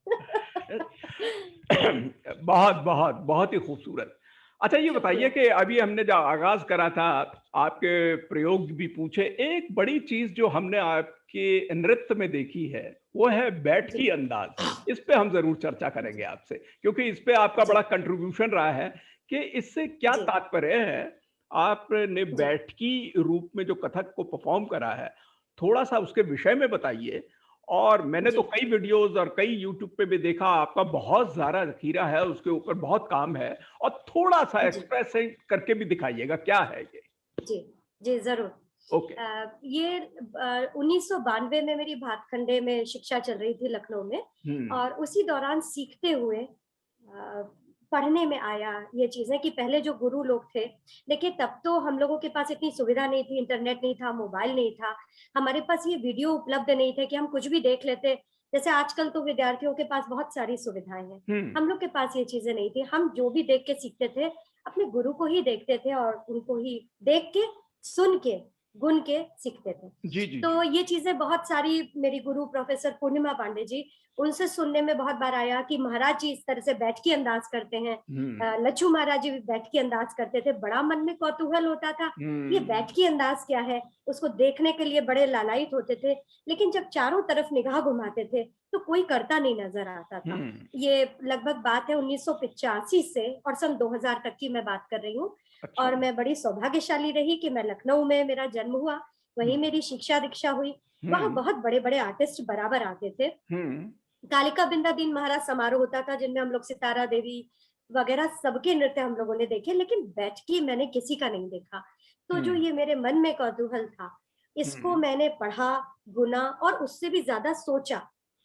[SPEAKER 2] बहुत बहुत बहुत ही खूबसूरत। अच्छा, ये बताइए
[SPEAKER 3] शुक्रिया।
[SPEAKER 2] कि अभी हमने जो आगाज करा था, आपके प्रयोग भी पूछे, एक बड़ी चीज जो हमने आपके नृत्य में देखी है, वो है बैठकी
[SPEAKER 3] जी
[SPEAKER 2] अंदाज। इस पे हम जरूर चर्चा करेंगे आपसे, क्योंकि इस पे आपका
[SPEAKER 3] जी
[SPEAKER 2] बड़ा कंट्रीब्यूशन रहा है कि इससे क्या
[SPEAKER 3] जी
[SPEAKER 2] तात्पर्य है। आपने
[SPEAKER 3] जी
[SPEAKER 2] बैठकी रूप में जो कथक को परफॉर्म करा है, थोड़ा सा उसके विषय में बताइए। और मैंने तो
[SPEAKER 3] जी
[SPEAKER 2] कई वीडियोस और कई यूट्यूब पे भी देखा, आपका बहुत ज़्यादा ज़खीरा है, उसके ऊपर बहुत काम है। और थोड़ा सा
[SPEAKER 3] जी
[SPEAKER 2] एक्सप्रेस करके भी दिखाइएगा, क्या है ये।
[SPEAKER 3] जी जी जरूर।
[SPEAKER 2] ओके।
[SPEAKER 3] ये 1992 में मेरी भातखंडे में शिक्षा चल रही थी लखनऊ में,
[SPEAKER 2] हम्म।
[SPEAKER 3] और उसी दौरान सीखते हुए पढ़ने में आया ये चीजें कि पहले जो गुरु लोग थे, देखिए तब तो हम लोगों के पास इतनी सुविधा नहीं थी, इंटरनेट नहीं था, मोबाइल नहीं था, हमारे पास ये वीडियो उपलब्ध नहीं थे कि हम कुछ भी देख लेते। जैसे आजकल तो विद्यार्थियों के पास बहुत सारी सुविधाएं हैं,
[SPEAKER 2] हम्म।
[SPEAKER 3] हम लोग के पास ये चीजें नहीं थी। हम जो भी देख के सीखते थे, अपने गुरु को ही देखते थे और उनको ही देख के सुन के गुन के सीखते थे।
[SPEAKER 2] जी जी
[SPEAKER 3] तो
[SPEAKER 2] जी।
[SPEAKER 3] ये चीजें बहुत सारी मेरी गुरु प्रोफेसर पूर्णिमा पांडे जी, उनसे सुनने में बहुत बार आया कि महाराज जी इस तरह से बैठकी अंदाज करते हैं।
[SPEAKER 2] हम्म।
[SPEAKER 3] लच्छू महाराज जी भी बैठकी अंदाज करते थे, बड़ा मन में कौतूहल होता था ये
[SPEAKER 2] हम्म।
[SPEAKER 3] बैठकी अंदाज क्या है, उसको देखने के लिए बड़े लालायित होते थे। लेकिन जब चारों तरफ निगाह घुमाते थे तो कोई करता नहीं नजर आता था।
[SPEAKER 2] हम्म।
[SPEAKER 3] ये लगभग बात है 1985 से और सन 2000 तक की मैं बात कर रही हूँ।
[SPEAKER 2] अच्छा।
[SPEAKER 3] और मैं बड़ी सौभाग्यशाली रही कि मैं लखनऊ में मेरा जन्म हुआ, वहीं
[SPEAKER 2] हम्म।
[SPEAKER 3] मेरी शिक्षा दीक्षा हुई। वहां
[SPEAKER 2] हम्म।
[SPEAKER 3] बहुत बड़े बड़े आर्टिस्ट बराबर आते थे।
[SPEAKER 2] हम्म।
[SPEAKER 3] कालिका बिंदा दीन महाराज समारोह होता था जिनमें हम लोग सितारा देवी, वगैरह सबके नृत्य हम लोगों ने देखे, लेकिन बैठकी मैंने किसी का नहीं देखा। तो जो ये मेरे मन में कौतूहल था, इसको मैंने पढ़ा, गुना और उससे भी ज्यादा सोचा,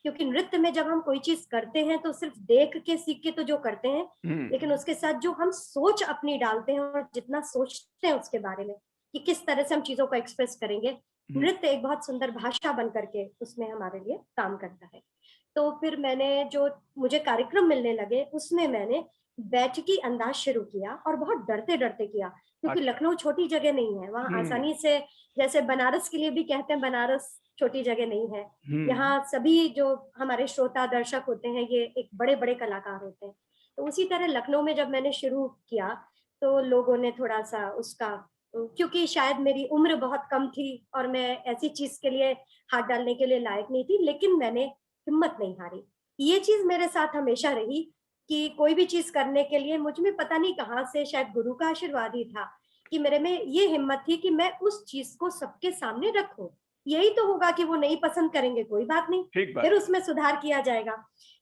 [SPEAKER 3] क्योंकि नृत्य में जब हम कोई चीज करते हैं तो सिर्फ देख के सीख के तो जो करते हैं, लेकिन उसके साथ जो हम सोच अपनी डालते हैं और जितना सोचते हैं उसके बारे में कि किस तरह से हम चीजों को एक्सप्रेस करेंगे, नृत्य एक बहुत सुंदर भाषा बन करके उसमें हमारे लिए काम करता है। तो फिर मैंने जो मुझे कार्यक्रम मिलने लगे उसमें मैंने बैठकी अंदाज शुरू किया, और बहुत डरते डरते किया, क्योंकि लखनऊ छोटी जगह नहीं है, वहाँ आसानी से, जैसे बनारस के लिए भी कहते हैं बनारस छोटी जगह नहीं है, यहाँ सभी जो हमारे श्रोता दर्शक होते हैं ये एक बड़े बड़े कलाकार होते हैं। तो उसी तरह लखनऊ में जब मैंने शुरू किया तो लोगों ने थोड़ा सा उसका, क्योंकि शायद मेरी उम्र बहुत कम थी और मैं ऐसी चीज के लिए हाथ डालने के लिए लायक नहीं थी, लेकिन मैंने हिम्मत नहीं हारी। ये चीज मेरे साथ हमेशा रही कि कोई भी चीज करने के लिए मुझ में पता नहीं कहाँ से, शायद गुरु का आशीर्वाद ही था कि मेरे में ये हिम्मत थी कि मैं उस चीज को सबके सामने रखूं। यही तो होगा कि वो नहीं पसंद करेंगे, कोई बात नहीं, फिर उसमें सुधार किया जाएगा।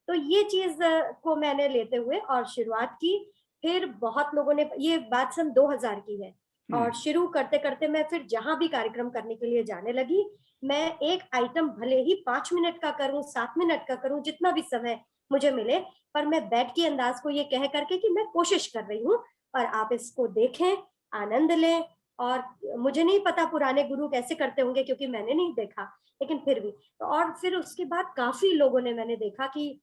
[SPEAKER 3] तो ये चीज को मैंने लेते हुए और शुरुआत की। फिर बहुत लोगों ने, ये बात सन 2000 की है, और शुरू करते करते मैं फिर जहां भी कार्यक्रम करने के लिए जाने लगी, मैं एक आइटम भले ही 5 मिनट का करूं, 7 मिनट का करूं, जितना भी समय मुझे मिले, पर मैं बैठ के अंदाज को ये कह करके कि मैं कोशिश कर रही हूँ और आप इसको देखें, आनंद लें। और मुझे नहीं पता पुराने गुरु कैसे करते होंगे, क्योंकि मैंने नहीं देखा, लेकिन फिर भी तो, और फिर उसके बाद काफी लोगों ने, मैंने देखा कि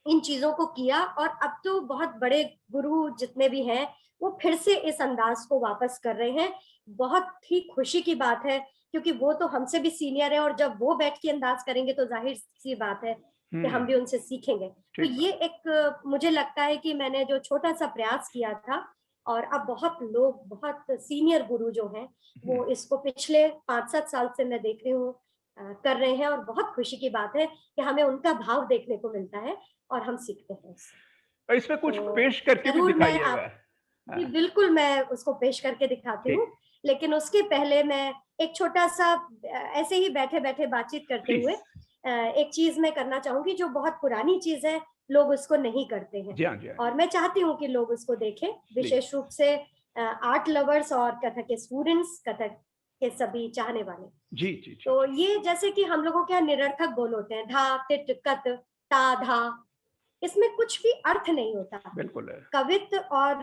[SPEAKER 3] इन चीजों को किया, और अब तो बहुत बड़े गुरु जितने भी हैं वो फिर से इस अंदाज को वापस कर रहे हैं। बहुत ही खुशी की बात है, क्योंकि वो तो हमसे भी सीनियर है, और जब वो बैठ के अंदाज करेंगे तो जाहिर सी बात है कि हम भी उनसे सीखेंगे। तो ये एक, मुझे लगता है कि मैंने जो छोटा सा प्रयास किया था, और अब बहुत लोग, बहुत सीनियर गुरु जो हैं, वो इसको पिछले 5-7 साल से मैं देख रही हूँ कर रहे हैं, और बहुत खुशी की बात है कि हमें उनका भाव देखने को मिलता है और हम सीखते हैं उससे।
[SPEAKER 2] इसमें कुछ
[SPEAKER 3] तो
[SPEAKER 2] पेश करके भी दिखाइएगा।
[SPEAKER 3] जी बिल्कुल, मैं उसको पेश करके दिखाती हूँ, लेकिन उसके पहले मैं एक छोटा सा, ऐसे ही बैठे बैठे बातचीत करते हुए एक चीज मैं करना चाहूंगी जो बहुत पुरानी चीज है, लोग उसको नहीं करते हैं।
[SPEAKER 2] जी हाँ, जी हाँ।
[SPEAKER 3] और मैं चाहती हूँ कि लोग उसको देखें, विशेष रूप से आर्ट लवर्स और कथक के स्टूडेंट्स, कथक के सभी चाहने वाले।
[SPEAKER 2] जी जी।
[SPEAKER 3] तो ये जैसे कि हम लोगों के यहाँ निरर्थक बोल होते हैं, धा तिट कत ता धा, इसमें कुछ भी अर्थ नहीं होता।
[SPEAKER 2] बिल्कुल है।
[SPEAKER 3] कवित्व और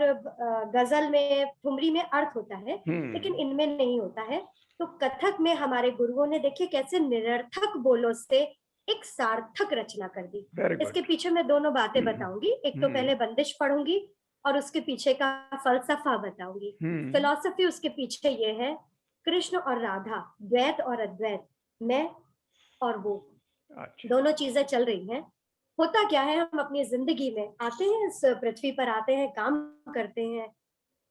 [SPEAKER 3] गजल में, ठुमरी में अर्थ होता है, लेकिन इनमें नहीं होता है। तो कथक में हमारे गुरुओं ने देखिए कैसे निरर्थक बोलों से एक सार्थक रचना कर दी। इसके पीछे मैं दोनों बातें बताऊंगी, एक तो पहले बंदिश पढ़ूंगी और उसके पीछे का फलसफा बताऊंगी। फिलॉसफी उसके पीछे ये है, कृष्ण और राधा, द्वैत और अद्वैत, मैं और वो, दोनों चीजें चल रही हैं। होता क्या है, हम अपनी जिंदगी में आते हैं, इस पृथ्वी पर आते हैं, काम करते हैं,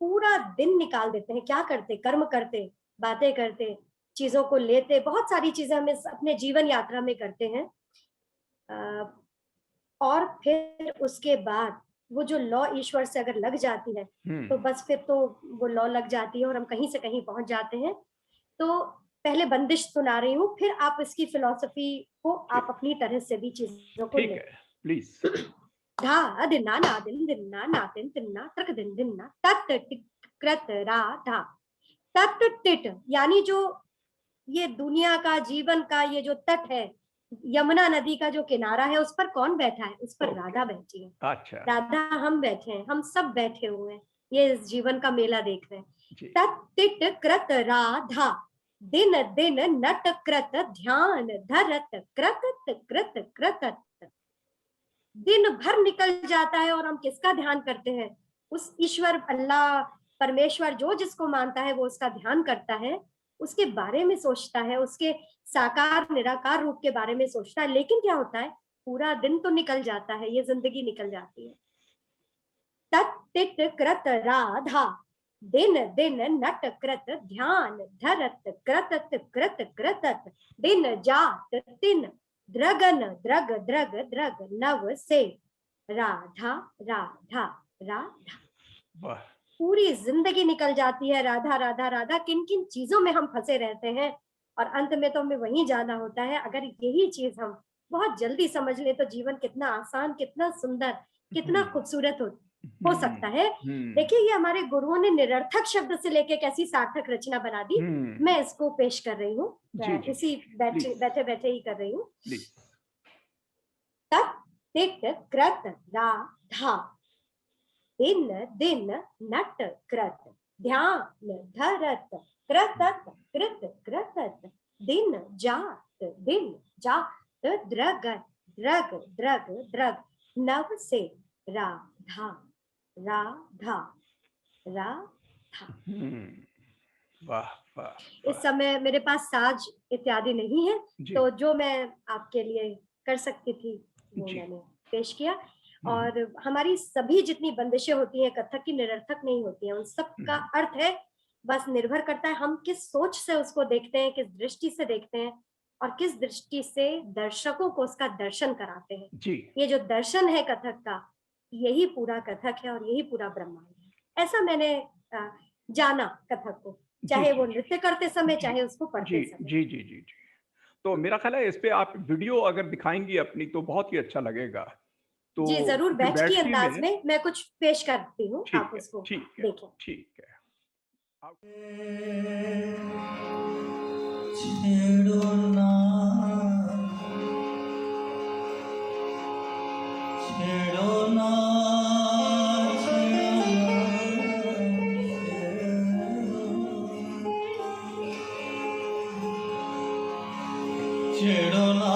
[SPEAKER 3] पूरा दिन निकाल देते हैं, क्या करते, कर्म करते, बातें करते, चीजों को लेते, बहुत सारी चीजें हम अपने जीवन यात्रा में करते हैं। और फिर उसके बाद वो जो लॉ ईश्वर से अगर लग जाती है तो बस फिर तो वो लॉ लग जाती है और हम कहीं से कहीं पहुंच जाते हैं। तो पहले बंदिश सुना रही हूँ, फिर आप इसकी फिलॉसफी को आप अपनी तरह से भी चीजों को लें।
[SPEAKER 2] प्लीज।
[SPEAKER 3] धा दिना ना दिन दिना ना दिन दिना ट्रक दिन दिना तत कृत रा धा, तत टिट, यानी जो ये दुनिया का, जीवन का ये जो तट है, यमुना नदी का जो किनारा है, उस पर कौन बैठा है? उस पर राधा बैठी है।
[SPEAKER 2] अच्छा।
[SPEAKER 3] राधा हम बैठे हैं, हम सब बैठे हुए हैं, ये इस जीवन का मेला देख रहे हैं। तत टिट कृत राधा, दिन दिन नट कृत ध्यान धरत कृत कृत कृत, दिन भर निकल जाता है और हम किसका ध्यान करते हैं? उस ईश्वर, अल्लाह, परमेश्वर, जो जिसको मानता है वो उसका ध्यान करता है, उसके बारे में सोचता है, उसके साकार निराकार रूप के बारे में सोचता है। लेकिन क्या होता है, पूरा दिन तो निकल जाता है, ये जिंदगी निकल जाती है। तत्तित कृत राधा, दिन दिन नट कृत ध्यान धरत कृत कृत कृत, दिन जात तिन द्रगन द्रग द्रग द्रग नव से, राधा राधा राधा। पूरी जिंदगी निकल जाती है राधा राधा राधा, किन किन चीजों में हम फंसे रहते हैं, और अंत में तो हमें वहीं जाना होता है। अगर यही चीज हम बहुत जल्दी समझ ले तो जीवन कितना आसान, कितना सुंदर, कितना खूबसूरत हो सकता है। देखिए, ये हमारे गुरुओं ने निरर्थक शब्द से लेके कैसी सार्थक रचना बना दी। मैं इसको पेश कर रही हूँ, इसी बैठे बैठे ही कर रही हूँ। तत् तिट कृत रा धा, दिन दिन नट कृत, ध्यान धरत, कृतत कृत कृतत, दिन जात द्रग द्रग द्रग द्रग, नव से राधा राधा राधा।
[SPEAKER 2] वाह वाह।
[SPEAKER 3] इस समय मेरे पास साज इत्यादि नहीं है, तो जो मैं आपके लिए कर सकती थी वो मैंने पेश किया। और हमारी सभी जितनी बंदिशें होती हैं कथक की निरर्थक नहीं होती हैं, उन सब का अर्थ है, बस निर्भर करता है हम किस सोच से उसको देखते हैं, किस दृष्टि से देखते हैं और किस दृष्टि से दर्शकों को उसका दर्शन कराते हैं जी। ये जो दर्शन है कथक का, यही पूरा कथक है और यही पूरा ब्रह्मांड है। ऐसा मैंने जाना कथक को, चाहे वो नृत्य करते समय, चाहे उसको पढ़ते समय।
[SPEAKER 2] जी जी जी जी। तो मेरा ख्याल है इस पे आप वीडियो अगर दिखाएंगी अपनी तो बहुत ही अच्छा लगेगा। तो
[SPEAKER 3] जी जरूर, बैठ के अंदाज में मैं कुछ पेश करती हूँ, आप उसको देखें।
[SPEAKER 2] ठीक है।
[SPEAKER 1] छेड़ो ना, छेड़ो ना, छेड़ो ना,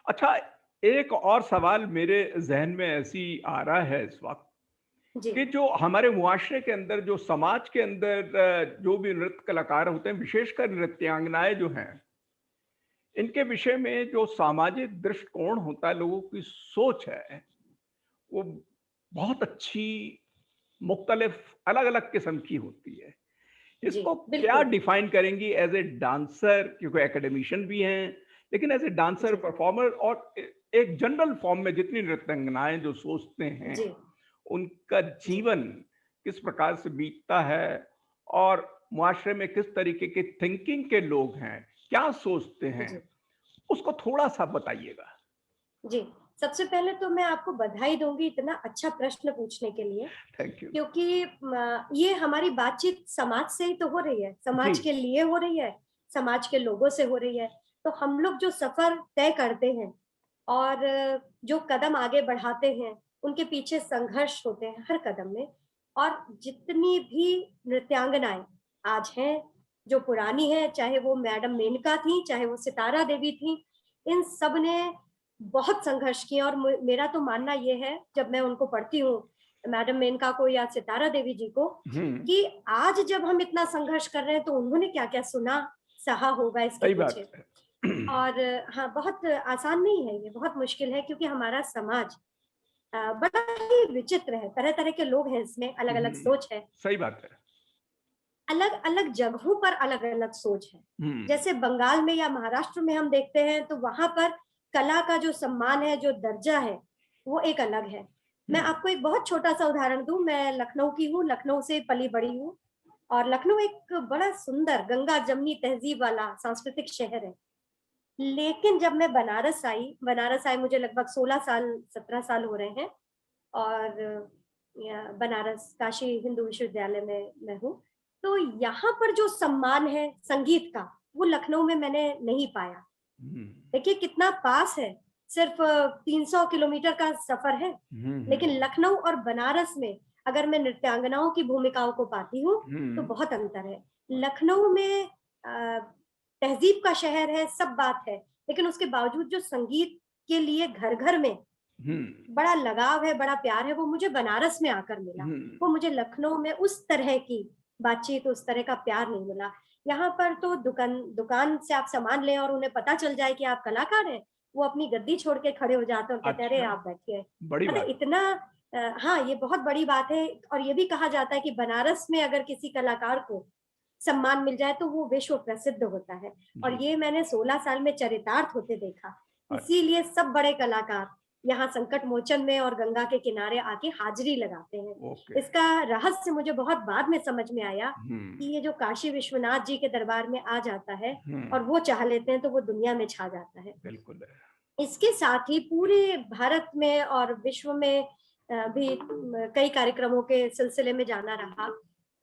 [SPEAKER 2] अच्छा, एक और सवाल मेरे जहन में ऐसी आ रहा है इस वक्त कि जो हमारे मुआशरे के अंदर, जो समाज के अंदर जो भी नृत्य कलाकार होते हैं, विशेषकर नृत्यांगनाएं जो हैं, इनके विषय में जो सामाजिक दृष्टिकोण होता है, लोगों की सोच है, वो बहुत अच्छी, मुख्तलिफ, अलग अलग किस्म की होती है। इसको क्या डिफाइन करेंगी एज ए डांसर, क्योंकि एकेडमिशियन भी हैं, लेकिन एज ए डांसर, परफॉर्मर, और एक जनरल फॉर्म में जितनी नृत्यांगनाएं जो सोचते हैं, उनका जीवन किस प्रकार से बीतता है और मुआशरे में किस तरीके के थिंकिंग के लोग हैं, क्या सोचते हैं, उसको थोड़ा सा बताइएगा।
[SPEAKER 3] जी, सबसे पहले तो मैं आपको बधाई दूंगी इतना अच्छा प्रश्न पूछने के लिए,
[SPEAKER 2] थैंक यू।
[SPEAKER 3] क्योंकि ये हमारी बातचीत समाज से ही तो हो रही है,
[SPEAKER 2] जी।
[SPEAKER 3] समाज के लिए हो रही है, समाज के लोगों से हो रही है। तो हम लोग जो सफर तय करते हैं और जो कदम आगे बढ़ाते हैं, उनके पीछे संघर्ष होते हैं हर कदम में। और जितनी भी नृत्यांगनाएं आज हैं, जो पुरानी हैं, चाहे वो मैडम मेनका थी, चाहे वो सितारा देवी थी, इन सब ने बहुत संघर्ष किया। और मेरा तो मानना ये है, जब मैं उनको पढ़ती हूँ, मैडम मेनका को या सितारा देवी जी को,
[SPEAKER 2] हम्म।
[SPEAKER 3] कि आज जब हम इतना संघर्ष कर रहे हैं तो उन्होंने क्या क्या सुना सहा होगा इसके
[SPEAKER 2] सही
[SPEAKER 3] पीछे।
[SPEAKER 2] बात है।
[SPEAKER 3] और हाँ, बहुत आसान नहीं है, ये बहुत मुश्किल है, क्योंकि हमारा समाज बड़ा ही विचित्र है। तरह तरह के लोग हैं इसमें, अलग अलग सोच है,
[SPEAKER 2] सही बात है।
[SPEAKER 3] अलग अलग जगहों पर अलग अलग सोच है।
[SPEAKER 2] हम्म।
[SPEAKER 3] जैसे बंगाल में या महाराष्ट्र में हम देखते हैं तो वहां पर कला का जो सम्मान है, जो दर्जा है, वो एक अलग है। मैं आपको एक बहुत छोटा सा उदाहरण दूं, मैं लखनऊ की हूँ, लखनऊ से पली बड़ी हूँ। और लखनऊ एक बड़ा सुंदर गंगा जमनी तहजीब वाला सांस्कृतिक शहर है। लेकिन जब मैं बनारस आई मुझे लगभग 16 साल 17 साल हो रहे हैं। और बनारस काशी हिंदू विश्वविद्यालय में मैं हूँ। तो यहाँ पर जो सम्मान है संगीत का, वो लखनऊ में मैंने नहीं पाया।
[SPEAKER 2] हम्म।
[SPEAKER 3] देखिए कितना पास है, सिर्फ 300 किलोमीटर का सफर है। लेकिन लखनऊ और बनारस में अगर मैं नृत्यांगनाओं की भूमिकाओं को पाती हूँ तो बहुत अंतर है। लखनऊ में तहजीब का शहर है, सब बात है, लेकिन उसके बावजूद जो संगीत के लिए घर घर में बड़ा लगाव है, बड़ा प्यार है, वो मुझे बनारस में आकर मिला। वो मुझे लखनऊ में उस तरह की बातचीत, उस तरह का प्यार नहीं मिला। यहाँ पर तो दुकान से आप सामान लें और उन्हें पता चल जाए कि आप कलाकार हैं, वो अपनी गद्दी छोड़ के खड़े हो जाते हैं और कहते हैं, अरे
[SPEAKER 2] अच्छा,
[SPEAKER 3] आप बैठिए।
[SPEAKER 2] बड़ी
[SPEAKER 3] मतलब
[SPEAKER 2] बात।
[SPEAKER 3] इतना हाँ, ये बहुत बड़ी बात है। और ये भी कहा जाता है कि बनारस में अगर किसी कलाकार को सम्मान मिल जाए तो वो विश्व प्रसिद्ध होता है। और ये मैंने 16 साल में चरितार्थ होते देखा। इसीलिए सब बड़े कलाकार यहाँ संकट मोचन में और गंगा के किनारे आके हाजिरी लगाते हैं। इसका रहस्य मुझे बहुत बाद में समझ में आया कि ये जो काशी विश्वनाथ जी के दरबार में आ जाता है और वो चाह लेते हैं तो वो दुनिया में छा जाता है।
[SPEAKER 2] बिल्कुल।
[SPEAKER 3] इसके साथ ही पूरे भारत में और विश्व में भी कई कार्यक्रमों के सिलसिले में जाना रहा।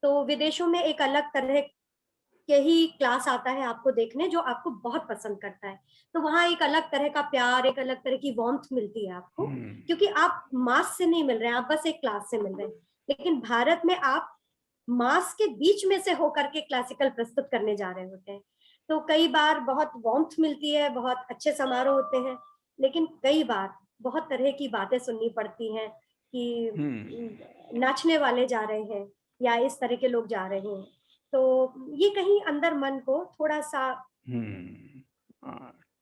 [SPEAKER 3] तो विदेशों में एक अलग तरह के ही क्लास आता है आपको देखने, जो आपको बहुत पसंद करता है। तो वहाँ एक अलग तरह का प्यार, एक अलग तरह की वार्मथ मिलती है आपको, क्योंकि आप मास से नहीं मिल रहे हैं, आप बस एक क्लास से मिल रहे हैं। लेकिन भारत में आप मास के बीच में से होकर के क्लासिकल प्रस्तुत करने जा रहे होते हैं। तो कई बार बहुत वार्मथ मिलती है, बहुत अच्छे समारोह होते हैं, लेकिन कई बार बहुत तरह की बातें सुननी पड़ती हैं कि नाचने वाले जा रहे हैं या इस तरह के लोग जा रहे हैं। तो ये कहीं अंदर मन को थोड़ा सा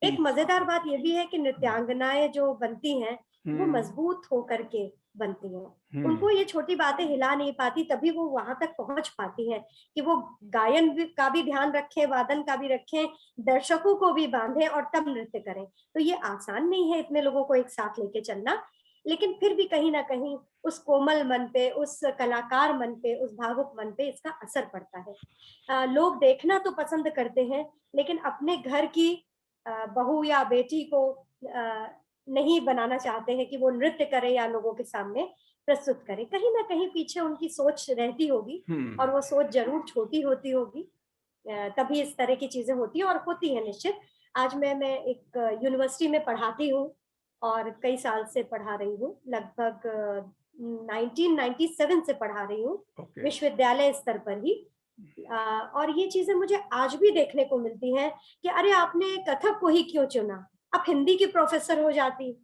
[SPEAKER 3] एक मजेदार बात ये भी है कि नृत्यांगनाएं जो बनती हैं वो मजबूत होकर के बनती हैं। उनको ये छोटी बातें हिला नहीं पाती, तभी वो वहां तक पहुंच पाती हैं कि वो गायन का भी ध्यान रखें, वादन का भी रखें, दर्शकों को भी बांधे और तब नृत्य करें। तो ये आसान नहीं है इतने लोगों को एक साथ लेके चलना, लेकिन फिर भी कहीं ना कहीं उस कोमल मन पे, उस कलाकार मन पे, उस भावुक मन पे इसका असर पड़ता है। लोग देखना तो पसंद करते हैं, लेकिन अपने घर की बहू या बेटी को नहीं बनाना चाहते हैं कि वो नृत्य करे या लोगों के सामने प्रस्तुत करे। कहीं ना कहीं पीछे उनकी सोच रहती होगी और वो सोच जरूर छोटी होती होगी, तभी इस तरह की चीजें होती है और होती है निश्चित। आज मैं एक यूनिवर्सिटी में पढ़ाती हूँ और कई साल से पढ़ा रही हूँ, लगभग 1997 से पढ़ा रही हूँ, विश्वविद्यालय स्तर पर ही। और ये चीजें मुझे आज भी देखने को मिलती हैं कि अरे आपने कथक को ही क्यों चुना, आप हिंदी की प्रोफेसर हो जाती,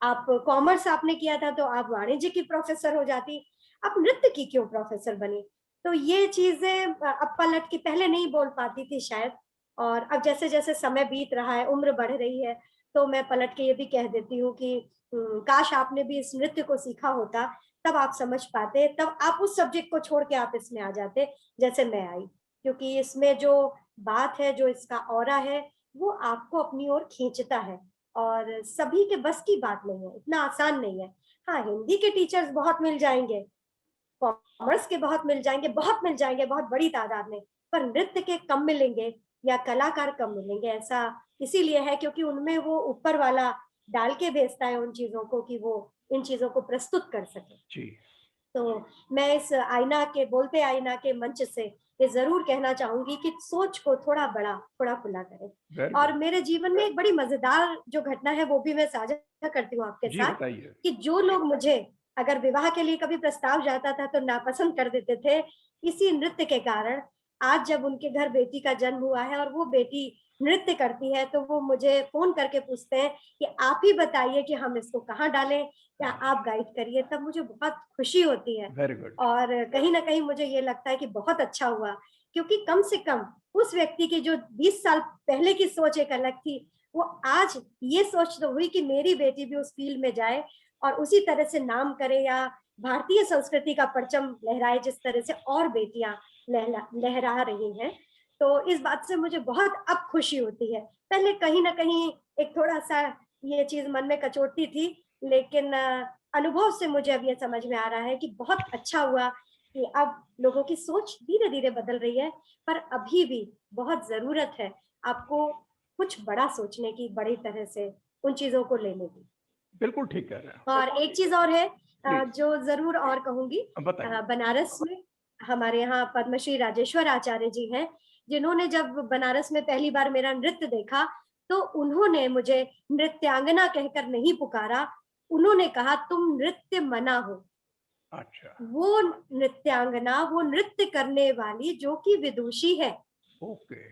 [SPEAKER 3] आप कॉमर्स आपने किया था तो आप वाणिज्य की प्रोफेसर हो जाती, आप नृत्य की क्यों प्रोफेसर बनी। तो ये चीजें अब पलट के पहले नहीं बोल पाती थी शायद, और अब जैसे जैसे समय बीत रहा है, उम्र बढ़ रही है, तो मैं पलट के ये भी कह देती हूँ कि काश आपने भी इस नृत्य को सीखा होता, तब आप समझ पाते, तब आप उस सब्जेक्ट को छोड़ के आप इसमें आ जाते जैसे मैं आई। क्योंकि इसमें जो बात है, जो इसका ऑरा है, वो आपको अपनी ओर खींचता है और सभी के बस की बात नहीं है, इतना आसान नहीं है। हाँ, हिंदी के टीचर्स बहुत मिल जाएंगे, कॉमर्स के बहुत मिल जाएंगे, बहुत मिल जाएंगे, बहुत बड़ी तादाद में, पर नृत्य के कम मिलेंगे या कलाकार कम मिलेंगे। ऐसा इसीलिए है क्योंकि उनमें वो ऊपर वाला डाल के भेजता है उन चीजों को कि वो इन चीजों को प्रस्तुत कर सके।
[SPEAKER 2] जी।
[SPEAKER 3] तो मैं इस आईना के बोलते आईना के मंच से ये जरूर कहना चाहूंगी कि सोच को थोड़ा बड़ा थोड़ा खुला करें।
[SPEAKER 2] वेरी
[SPEAKER 3] और
[SPEAKER 2] गुड।
[SPEAKER 3] मेरे जीवन में एक बड़ी मजेदार जो घटना है वो भी मैं साझा करती हूँ आपके
[SPEAKER 2] जी
[SPEAKER 3] साथ,
[SPEAKER 2] बताइए।
[SPEAKER 3] कि जो लोग मुझे अगर विवाह के लिए कभी प्रस्ताव जाता था तो नापसंद कर देते थे इसी नृत्य के कारण, आज जब उनके घर बेटी का जन्म हुआ है और वो बेटी नृत्य करती है तो वो मुझे फोन करके पूछते हैं कि आप ही बताइए कि हम इसको कहाँ डालें या आप गाइड करिए। तब मुझे बहुत खुशी होती है
[SPEAKER 2] वेरी गुड।
[SPEAKER 3] और कहीं ना कहीं मुझे ये लगता है कि बहुत अच्छा हुआ, क्योंकि कम से कम उस व्यक्ति की जो 20 साल पहले की सोच एक अलग थी, वो आज ये सोच तो हुई कि मेरी बेटी भी उस फील्ड में जाए और उसी तरह से नाम करे या भारतीय संस्कृति का परचम लहराए जिस तरह से और बेटियां लहरा रही हैं। तो इस बात से मुझे बहुत अब खुशी होती है। पहले कहीं ना कहीं एक थोड़ा सा ये चीज मन में कचोटती थी, लेकिन अनुभव से मुझे अब ये समझ में आ रहा है कि बहुत अच्छा हुआ कि अब लोगों की सोच धीरे धीरे बदल रही है। पर अभी भी बहुत जरूरत है आपको कुछ बड़ा सोचने की, बड़ी तरह से उन चीजों को लेने की।
[SPEAKER 2] बिल्कुल ठीक कह रहे हैं।
[SPEAKER 3] और एक चीज और है
[SPEAKER 2] प्लीज
[SPEAKER 3] जो जरूर और कहूंगी,
[SPEAKER 2] बताइए।
[SPEAKER 3] बनारस में हमारे यहाँ पद्मश्री राजेश्वर आचार्य जी हैं, जिन्होंने जब बनारस में पहली बार मेरा नृत्य देखा तो उन्होंने मुझे नृत्यांगना कहकर नहीं पुकारा, उन्होंने कहा तुम नृत्य मना हो।
[SPEAKER 2] अच्छा।
[SPEAKER 3] वो नृत्यांगना, वो नृत्य करने वाली जो कि विदुषी है,
[SPEAKER 2] ओके।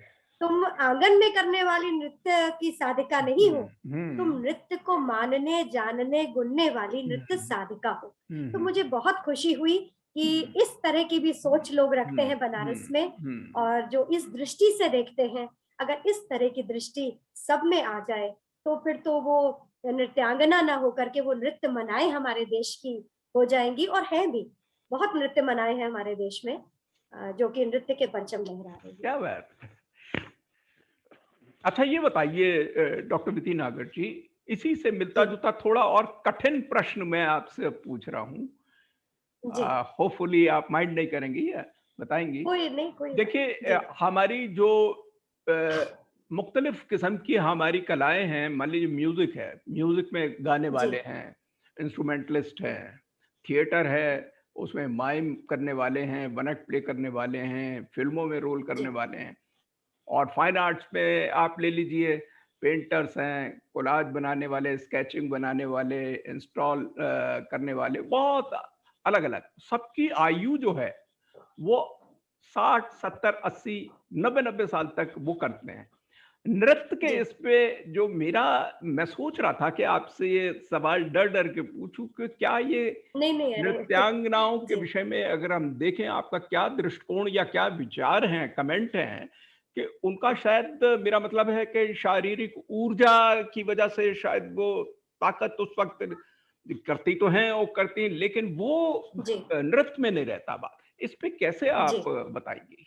[SPEAKER 3] तुम आंगन में करने वाली नृत्य की साधिका नहीं हो, तुम
[SPEAKER 2] हम्म।
[SPEAKER 3] नृत्य को मानने जानने गुनने वाली नृत्य
[SPEAKER 2] हम्म।
[SPEAKER 3] साधिका हो। तो
[SPEAKER 2] हम्म।
[SPEAKER 3] मुझे बहुत खुशी हुई कि
[SPEAKER 2] हम्म।
[SPEAKER 3] इस तरह की भी सोच लोग रखते
[SPEAKER 2] हम्म।
[SPEAKER 3] हैं बनारस में,
[SPEAKER 2] हम्म।
[SPEAKER 3] और जो इस दृष्टि से देखते हैं। अगर इस तरह की दृष्टि सब में आ जाए तो फिर तो वो नृत्यांगना ना होकर के वो नृत्य मनाए हमारे देश की हो जाएंगी, और हैं भी बहुत नृत्य मनाए हैं हमारे देश में, जो कि नृत्य के परचम लहरा रही है।
[SPEAKER 2] क्या बात। अच्छा ये बताइए डॉक्टर विधि नागर जी, इसी से मिलता
[SPEAKER 3] जी
[SPEAKER 2] जुलता थोड़ा और कठिन प्रश्न मैं आपसे पूछ रहा हूँ।
[SPEAKER 3] जी,
[SPEAKER 2] होपफुली आप माइंड नहीं करेंगी या बताएंगी।
[SPEAKER 3] कोई नहीं, कोई बात
[SPEAKER 2] देखिए
[SPEAKER 3] जी
[SPEAKER 2] हमारी जो मुख्तलिफ किस्म की हमारी कलाएं हैं, मान लीजिए म्यूजिक है, म्यूजिक में गाने
[SPEAKER 3] जी
[SPEAKER 2] वाले हैं, इंस्ट्रूमेंटलिस्ट हैं, थिएटर है उसमें माइम करने वाले हैं, वन एक्ट प्ले करने वाले हैं, फिल्मों में रोल करने
[SPEAKER 3] जी
[SPEAKER 2] वाले हैं, और फाइन आर्ट्स में आप ले लीजिए, पेंटर्स हैं, कोलाज बनाने वाले, स्केचिंग बनाने वाले, इंस्टॉल करने वाले, बहुत अलग अलग। सबकी आयु जो है वो 60 70 80 90 साल तक वो करते हैं नृत्य के।
[SPEAKER 3] जी,
[SPEAKER 2] इस पे जो मेरा, मैं सोच रहा था कि आपसे ये सवाल डर डर के पूछूं कि क्या ये
[SPEAKER 3] नहीं नहीं, अरे
[SPEAKER 2] नृत्यांगनाओं के
[SPEAKER 3] जी
[SPEAKER 2] विषय में अगर हम देखें, आपका क्या दृष्टिकोण या क्या विचार हैं, कमेंट हैं, कि उनका शायद, मेरा मतलब है कि शारीरिक ऊर्जा की वजह से शायद वो ताकत उस वक्त करती तो हैं और करती हैं, लेकिन वो
[SPEAKER 3] जी
[SPEAKER 2] नृत्य में नहीं रहता। बात इस पे कैसे
[SPEAKER 3] जी
[SPEAKER 2] आप बताइए।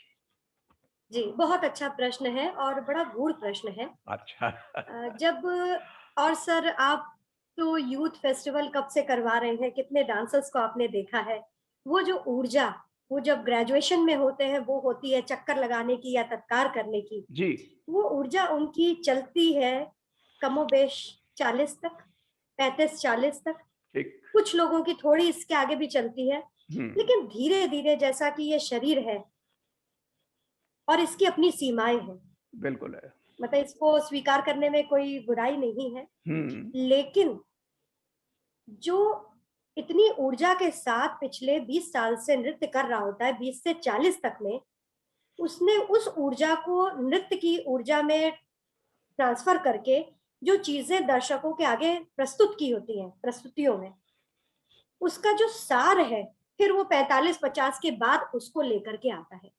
[SPEAKER 3] जी, बहुत अच्छा प्रश्न है और बड़ा गूढ़ प्रश्न है।
[SPEAKER 2] अच्छा।
[SPEAKER 3] जब और सर आप तो यूथ फेस्टिवल कब से करवा रहे हैं, कितने डांसर्स को आपने देखा है। वो जो ऊर्जा, वो जब ग्रेजुएशन में होते हैं वो होती है चक्कर लगाने की या तत्कार करने की,
[SPEAKER 2] जी।
[SPEAKER 3] वो ऊर्जा उनकी चलती है कमोबेश 40 तक, 35 40 तक।
[SPEAKER 2] ठीक।
[SPEAKER 3] कुछ लोगों की थोड़ी इसके आगे भी चलती है,
[SPEAKER 2] हम्म।
[SPEAKER 3] लेकिन धीरे धीरे जैसा कि ये शरीर है और इसकी अपनी सीमाएं हैं,
[SPEAKER 2] बिल्कुल है।
[SPEAKER 3] मतलब इसको स्वीकार करने में कोई बुराई नहीं है।
[SPEAKER 2] हम्म।
[SPEAKER 3] लेकिन जो इतनी ऊर्जा के साथ पिछले 20 साल से नृत्य कर रहा होता है, 20 से 40 तक में, उसने उस ऊर्जा को नृत्य की ऊर्जा में ट्रांसफर करके जो चीजें दर्शकों के आगे प्रस्तुत की होती हैं प्रस्तुतियों में, उसका जो सार है फिर वो 45 50 के बाद उसको लेकर के आता है।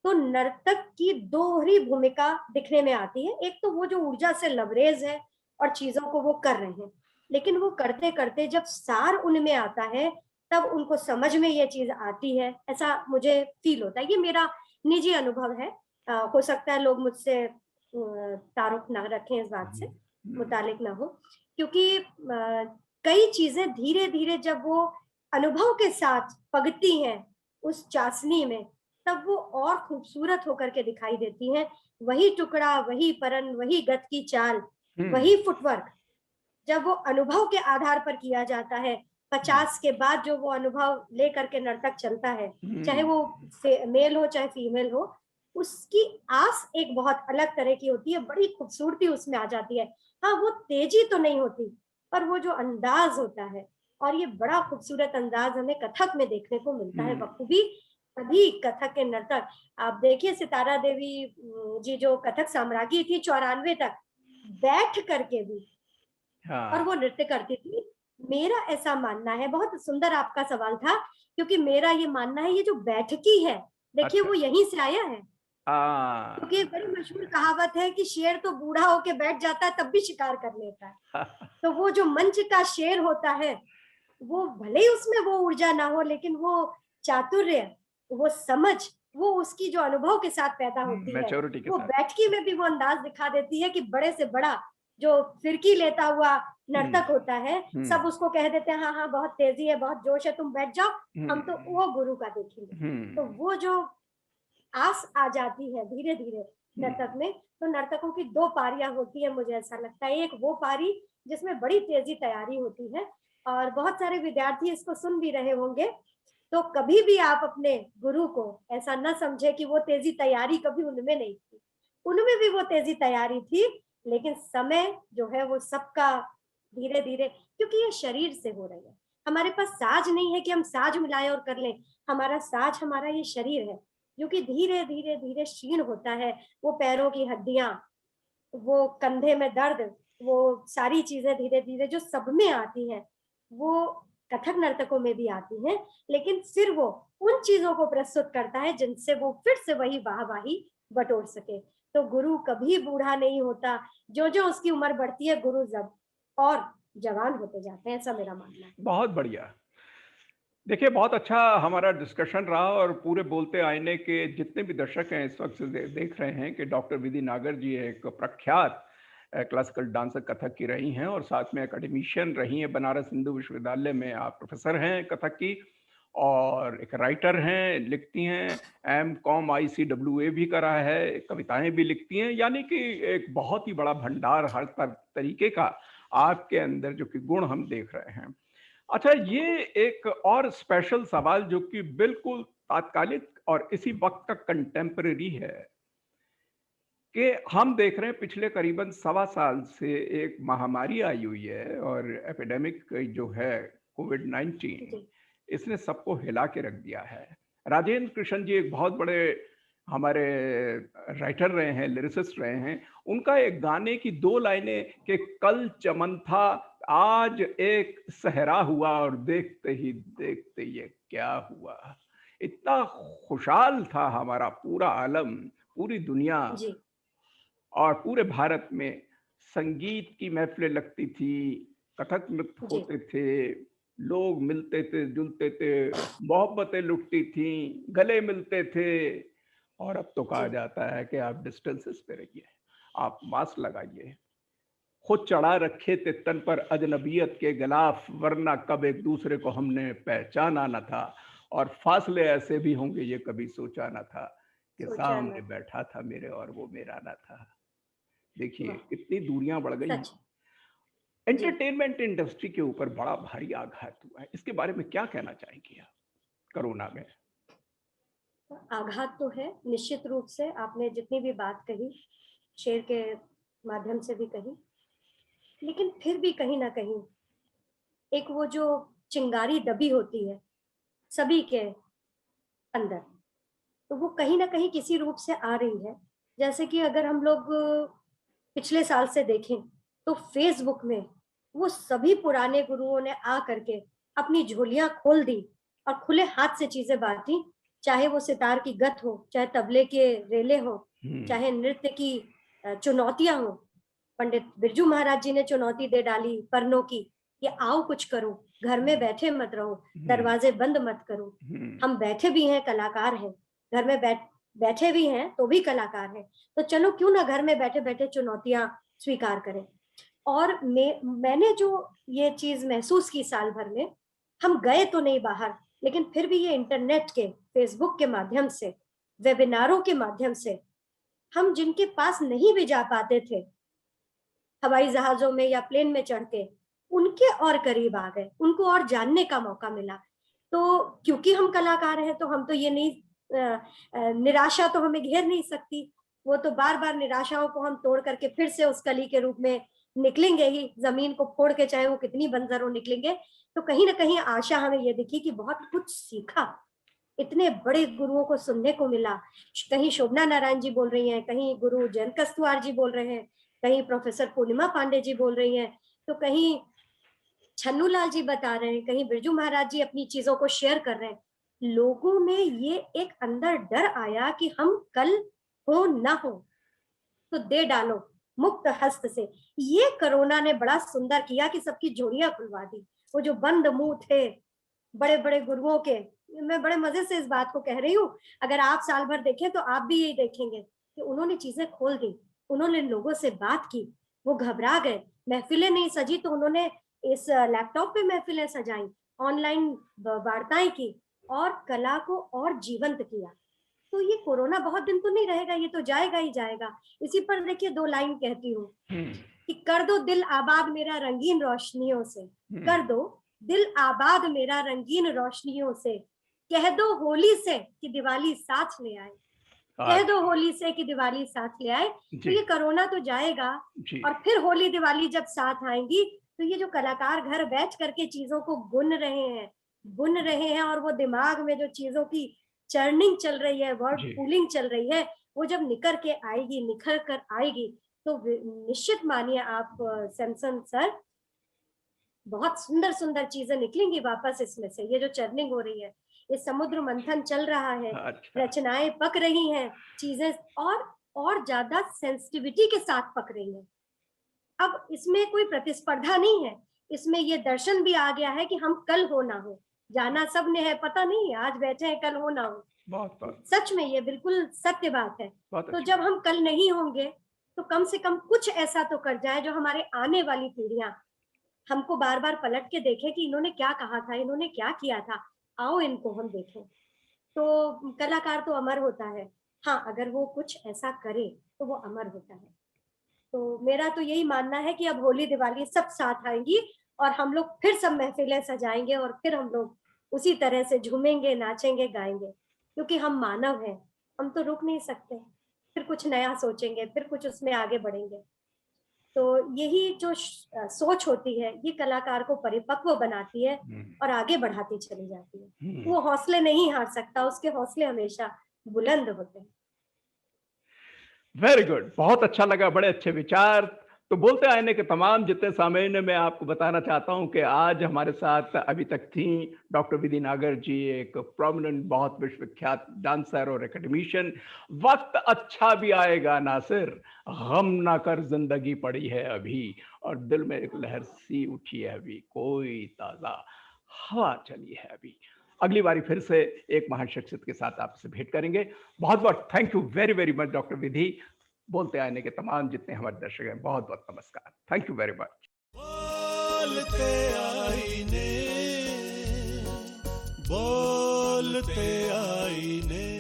[SPEAKER 3] तो नर्तक की दोहरी भूमिका दिखने में आती है। एक तो वो जो ऊर्जा से लबरेज है और चीजों को वो कर रहे हैं, लेकिन वो करते करते जब सार उनमें आता है तब उनको समझ में ये चीज आती है, ऐसा मुझे फील होता है। ये मेरा निजी अनुभव है। हो सकता है लोग मुझसे तारुफ ना रखें, इस बात से मुतालिक ना हो, क्योंकि कई चीजें धीरे धीरे जब वो अनुभव के साथ पगती हैं उस चाशनी में, तब वो और खूबसूरत होकर के दिखाई देती हैं। वही टुकड़ा, वही परन, वही गत की चाल, वही फुटवर्क जब वो अनुभव के आधार पर किया जाता है, 50 के बाद जो वो अनुभव लेकर के नर्तक चलता है, चाहे वो मेल हो चाहे फीमेल हो, उसकी आस एक बहुत अलग तरह की होती है, बड़ी खूबसूरती उसमें आ जाती है। हाँ, वो तेजी तो नहीं होती, पर वो जो अंदाज होता है, और ये बड़ा खूबसूरत अंदाज हमें कथक में देखने को मिलता है बखूबी। तभी कथक के नर्तक, आप देखिए सितारा देवी जी जो कथक साम्राज्ञी थी 94 तक बैठ करके भी और वो नृत्य करती थी। मेरा ऐसा मानना है, बहुत सुंदर आपका सवाल था, क्योंकि मेरा ये मानना है ये जो बैठकी है, देखिए
[SPEAKER 2] अच्छा।
[SPEAKER 3] वो यहीं से आया है।
[SPEAKER 2] हाँ।
[SPEAKER 3] क्योंकि एक बड़ी मशहूर कहावत है कि शेर तो बूढ़ा होके बैठ जाता है तब भी शिकार कर लेता है। तो वो जो मंच का शेर होता है, वो भले ही उसमें वो ऊर्जा ना हो, लेकिन वो चातुर्य, वो समझ, वो उसकी जो अनुभव के साथ पैदा होती है,
[SPEAKER 2] मैच्योरिटी के
[SPEAKER 3] वो
[SPEAKER 2] साथ।
[SPEAKER 3] बैठकी में भी वो अंदाज दिखा देती है कि बड़े से बड़ा जो फिरकी लेता हुआ नर्तक होता है, सब उसको कह देते हैं हाँ हाँ बहुत तेजी है, बहुत जोश है, तुम बैठ जाओ, हम तो वो गुरु का देखेंगे। तो वो जो आस आ जाती है धीरे धीरे नर्तक में, तो नर्तकों की दो पारियां होती है, मुझे ऐसा लगता है। एक वो पारी जिसमें बड़ी तेजी तैयारी होती है, और बहुत सारे विद्यार्थी इसको सुन भी रहे होंगे, तो कभी भी आप अपने गुरु को ऐसा न समझे कि वो तेजी तैयारी कभी उनमें नहीं थी, उनमें भी वो तेजी तैयारी थी, लेकिन समय जो है वो सबका धीरे धीरे, क्योंकि ये शरीर से हो रही है, हमारे पास साज नहीं है कि हम साज मिलाएं और कर लें, हमारा साज हमारा ये शरीर है, जो कि धीरे धीरे धीरे क्षीण होता है। वो पैरों की हड्डियां, वो कंधे में दर्द, वो सारी चीजें धीरे धीरे जो सब में आती हैं, वो कथक नर्तकों में भी आती हैं, लेकिन फिर वो उन चीजों को प्रस्तुत करता है जिनसे वो फिर से वही वाहवाही बटोर सके। तो गुरु कभी बूढ़ा नहीं होता, जो जो उसकी उम्र बढ़ती है गुरु जब और जवान होते जाते हैं, ऐसा मेरा मानना है।
[SPEAKER 2] बहुत बढ़िया। देखिए, बहुत अच्छा हमारा डिस्कशन रहा, और पूरे बोलते आईने के जितने भी दर्शक हैं इस वक्त से देख रहे हैं कि डॉक्टर विधि नागर जी एक प्रख्यात क्लासिकल डांसर कथक की रही हैं, और साथ में एकेडमिशियन रही हैं। बनारस हिंदू विश्वविद्यालय में आप प्रोफेसर हैं कथक की, और एक राइटर हैं, लिखती हैं, M.Com ICWA भी करा है, कविताएं भी लिखती हैं, यानी कि एक बहुत ही बड़ा भंडार हर तरीके का आपके अंदर जो कि गुण हम देख रहे हैं। अच्छा, ये एक और स्पेशल सवाल जो कि बिल्कुल तात्कालिक और इसी वक्त का कंटेम्परेरी है, कि हम देख रहे हैं पिछले करीबन 1.25 साल से एक महामारी आई हुई है, और एपिडेमिक जो है कोविड-19, इसने सबको हिला के रख दिया है। राजेंद्र कृष्ण जी एक बहुत बड़े हमारे राइटर रहे हैं, लिरिसिस्ट रहे हैं। उनका एक गाने की 2 लाइनें कि कल चमन था, आज एक सहरा हुआ, और देखते ही देखते ये क्या हुआ। इतना खुशहाल था हमारा पूरा आलम, पूरी दुनिया,
[SPEAKER 3] जी
[SPEAKER 2] और पूरे भारत में संगीत की महफिलें लगती थी, कथक नृत्य
[SPEAKER 3] जी
[SPEAKER 2] होते थे, लोग मिलते थे, जुलते थे, मोहब्बतें लुटती थीं, गले मिलते थे। और अब तो कहा
[SPEAKER 3] जी
[SPEAKER 2] जाता है कि आप डिस्टेंसेस पे रहिए, आप मास्क लगाइए, खुद चढ़ा रखे थे तन पर अजनबियत के गिलाफ, वरना कब एक दूसरे को हमने पहचाना न था, और फासले ऐसे भी होंगे ये कभी सोचा न था, कि
[SPEAKER 3] सोचा
[SPEAKER 2] सामने
[SPEAKER 3] न था।
[SPEAKER 2] बैठा था मेरे और वो मेरा न था। देखिए
[SPEAKER 3] वाह,
[SPEAKER 2] कितनी दूरियां बढ़ गई हैं।
[SPEAKER 3] सच। जी,
[SPEAKER 2] एंटरटेनमेंट इंडस्ट्री के ऊपर बड़ा भारी आघात हुआ है, इसके बारे में क्या कहना चाहेंगे आप कोरोना में?
[SPEAKER 3] आघात तो है निश्चित रूप से, आपने जितनी भी बात कही शेर के माध्यम से भी कही, लेकिन फिर भी कहीं ना कहीं एक वो जो चिंगारी दबी होती है सभी के अंदर, तो वो कहीं ना कहीं किसी रूप से आ रही है। जैसे कि अगर हम लोग पिछले साल से देखें, तो फेसबुक में वो सभी पुराने गुरुओं ने आ करके अपनी झोलियां खोल दी और खुले हाथ से चीजें बांटी, चाहे वो सितार की गत हो, चाहे तबले के रेले हो,
[SPEAKER 2] हम्म।
[SPEAKER 3] चाहे नृत्य की चुनौतियां हो। पंडित बिरजू महाराज जी ने चुनौती दे डाली परनों की, कि आओ कुछ करो, घर में बैठे मत रहो,
[SPEAKER 2] हम्म।
[SPEAKER 3] दरवाजे बंद मत करो।
[SPEAKER 2] हम्म।
[SPEAKER 3] हम बैठे भी हैं, कलाकार हैं, घर में बैठे भी हैं तो भी कलाकार हैं, तो चलो क्यों ना घर में बैठे बैठे चुनौतियां स्वीकार करें। और मैंने जो ये चीज महसूस की साल भर में, हम गए तो नहीं बाहर, लेकिन फिर भी ये इंटरनेट के फेसबुक के माध्यम से वेबिनारों के माध्यम से हम जिनके पास नहीं भी जा पाते थे हवाई जहाजों में या प्लेन में चढ़ के, उनके और करीब आ गए, उनको और जानने का मौका मिला। तो क्योंकि हम कलाकार हैं तो हम तो ये नहीं निराशा तो हमें घेर नहीं सकती, वो तो बार बार निराशाओं को हम तोड़ करके फिर से उस कली के रूप में निकलेंगे ही, जमीन को फोड़ के, चाहे वो कितनी बंजर हो निकलेंगे। तो कहीं ना कहीं आशा हमें ये दिखी कि बहुत कुछ सीखा, इतने बड़े गुरुओं को सुनने को मिला। कहीं शोभना नारायण जी बोल रही हैं, कहीं गुरु जयंत कस्तुआर जी बोल रहे हैं, कहीं प्रोफेसर पूर्णिमा पांडे जी बोल रही हैं, तो कहीं छन्नू लाल जी बता रहे हैं, कहीं बिरजू महाराज जी अपनी चीजों को शेयर कर रहे हैं। लोगों में ये एक अंदर डर आया कि हम कल हो ना हो तो दे डालो मुक्त हस्त से। ये कोरोना ने बड़ा सुंदर किया कि सबकी झोलियां खुलवा दी। वो जो बंद मुंह थे बड़े बड़े गुरुओं के, मैं बड़े मजे से इस बात को कह रही हूँ, अगर आप साल भर देखें तो आप भी यही देखेंगे कि उन्होंने चीजें खोल दी, उन्होंने लोगों से बात की, वो घबरा गए, महफिलें नहीं सजी तो उन्होंने इस लैपटॉप पे महफिलें सजाई, ऑनलाइन वार्ताएं की और कला को और जीवंत किया। तो ये कोरोना बहुत दिन तो नहीं रहेगा, ये तो जाएगा ही जाएगा। इसी पर देखिए 2 लाइन कहती हूँ कि कर दो दिल आबाद मेरा रंगीन रोशनियों से, कर दो दिल आबाद मेरा रंगीन रोशनियों से, कह दो होली से कि दिवाली साथ ले आए, कह दो होली से कि दिवाली साथ ले आए। तो ये कोरोना तो जाएगा और फिर होली दिवाली जब साथ आएंगी तो ये जो कलाकार घर बैठ करके चीजों को बुन रहे हैं और वो दिमाग में जो चीजों की चर्निंग चल रही है, वर्ड पूलिंग चल रही है, वो जब निखर कर आएगी तो निश्चित मानिए आप सैमसन सर, बहुत सुंदर सुंदर चीजें निकलेंगी वापस इसमें से। ये जो चर्निंग हो रही है, ये समुद्र मंथन चल रहा है, रचनाएं पक रही हैं, चीजें और ज्यादा सेंसिटिविटी के साथ पक रही हैं। अब इसमें कोई प्रतिस्पर्धा नहीं है, इसमें ये दर्शन भी आ गया है कि हम कल हो ना हो, जाना सब ने है, पता नहीं है आज बैठे हैं कल हो ना हो। बहुत सच में ये बिल्कुल सत्य बात है। तो जब हम कल नहीं होंगे तो कम से कम कुछ ऐसा तो कर जाए जो हमारे आने वाली पीढ़ियां हमको बार बार पलट के देखें कि इन्होंने क्या कहा था, इन्होंने क्या किया था, आओ इनको हम देखें। तो कलाकार तो अमर होता है, हाँ अगर वो कुछ ऐसा करे तो वो अमर होता है। तो मेरा तो यही मानना है कि अब होली दिवाली सब साथ आएंगी और हम लोग फिर सब महफिलें सजाएंगे और फिर हम लोग उसी तरह से झूमेंगे, नाचेंगे, गाएंगे, क्योंकि हम मानव हैं, हम तो रुक नहीं सकते, फिर कुछ नया सोचेंगे, फिर कुछ उसमें आगे बढ़ेंगे। तो यही जो सोच होती है ये कलाकार को परिपक्व बनाती है और आगे बढ़ाती चली जाती है। वो हौसले नहीं हार सकता, उसके हौसले हमेशा बुलंद होते हैं।
[SPEAKER 2] वेरी गुड, बहुत अच्छा लगा, बड़े अच्छे विचार। तो बोलते आईने के तमाम जितने सामईन, मैं आपको बताना चाहता हूं कि आज हमारे साथ अभी तक थी डॉक्टर विधि नागर जी, एक प्रोमिनेंट, बहुत विश्वविख्यात डांसर और एकेडमिशियन। वक्त अच्छा भी आएगा नासिर, गम ना कर जिंदगी पड़ी है अभी, और दिल में एक लहर सी उठी है अभी, कोई ताज़ा हवा चली है अभी। अगली बारी फिर से एक महान शख्सियत के साथ आपसे भेंट करेंगे। बहुत बहुत thank you very very much doctor Vidhi. बोलते आने के तमाम जितने हमारे दर्शक हैं, बहुत बहुत नमस्कार, थैंक यू वेरी मच। बोलते आईने।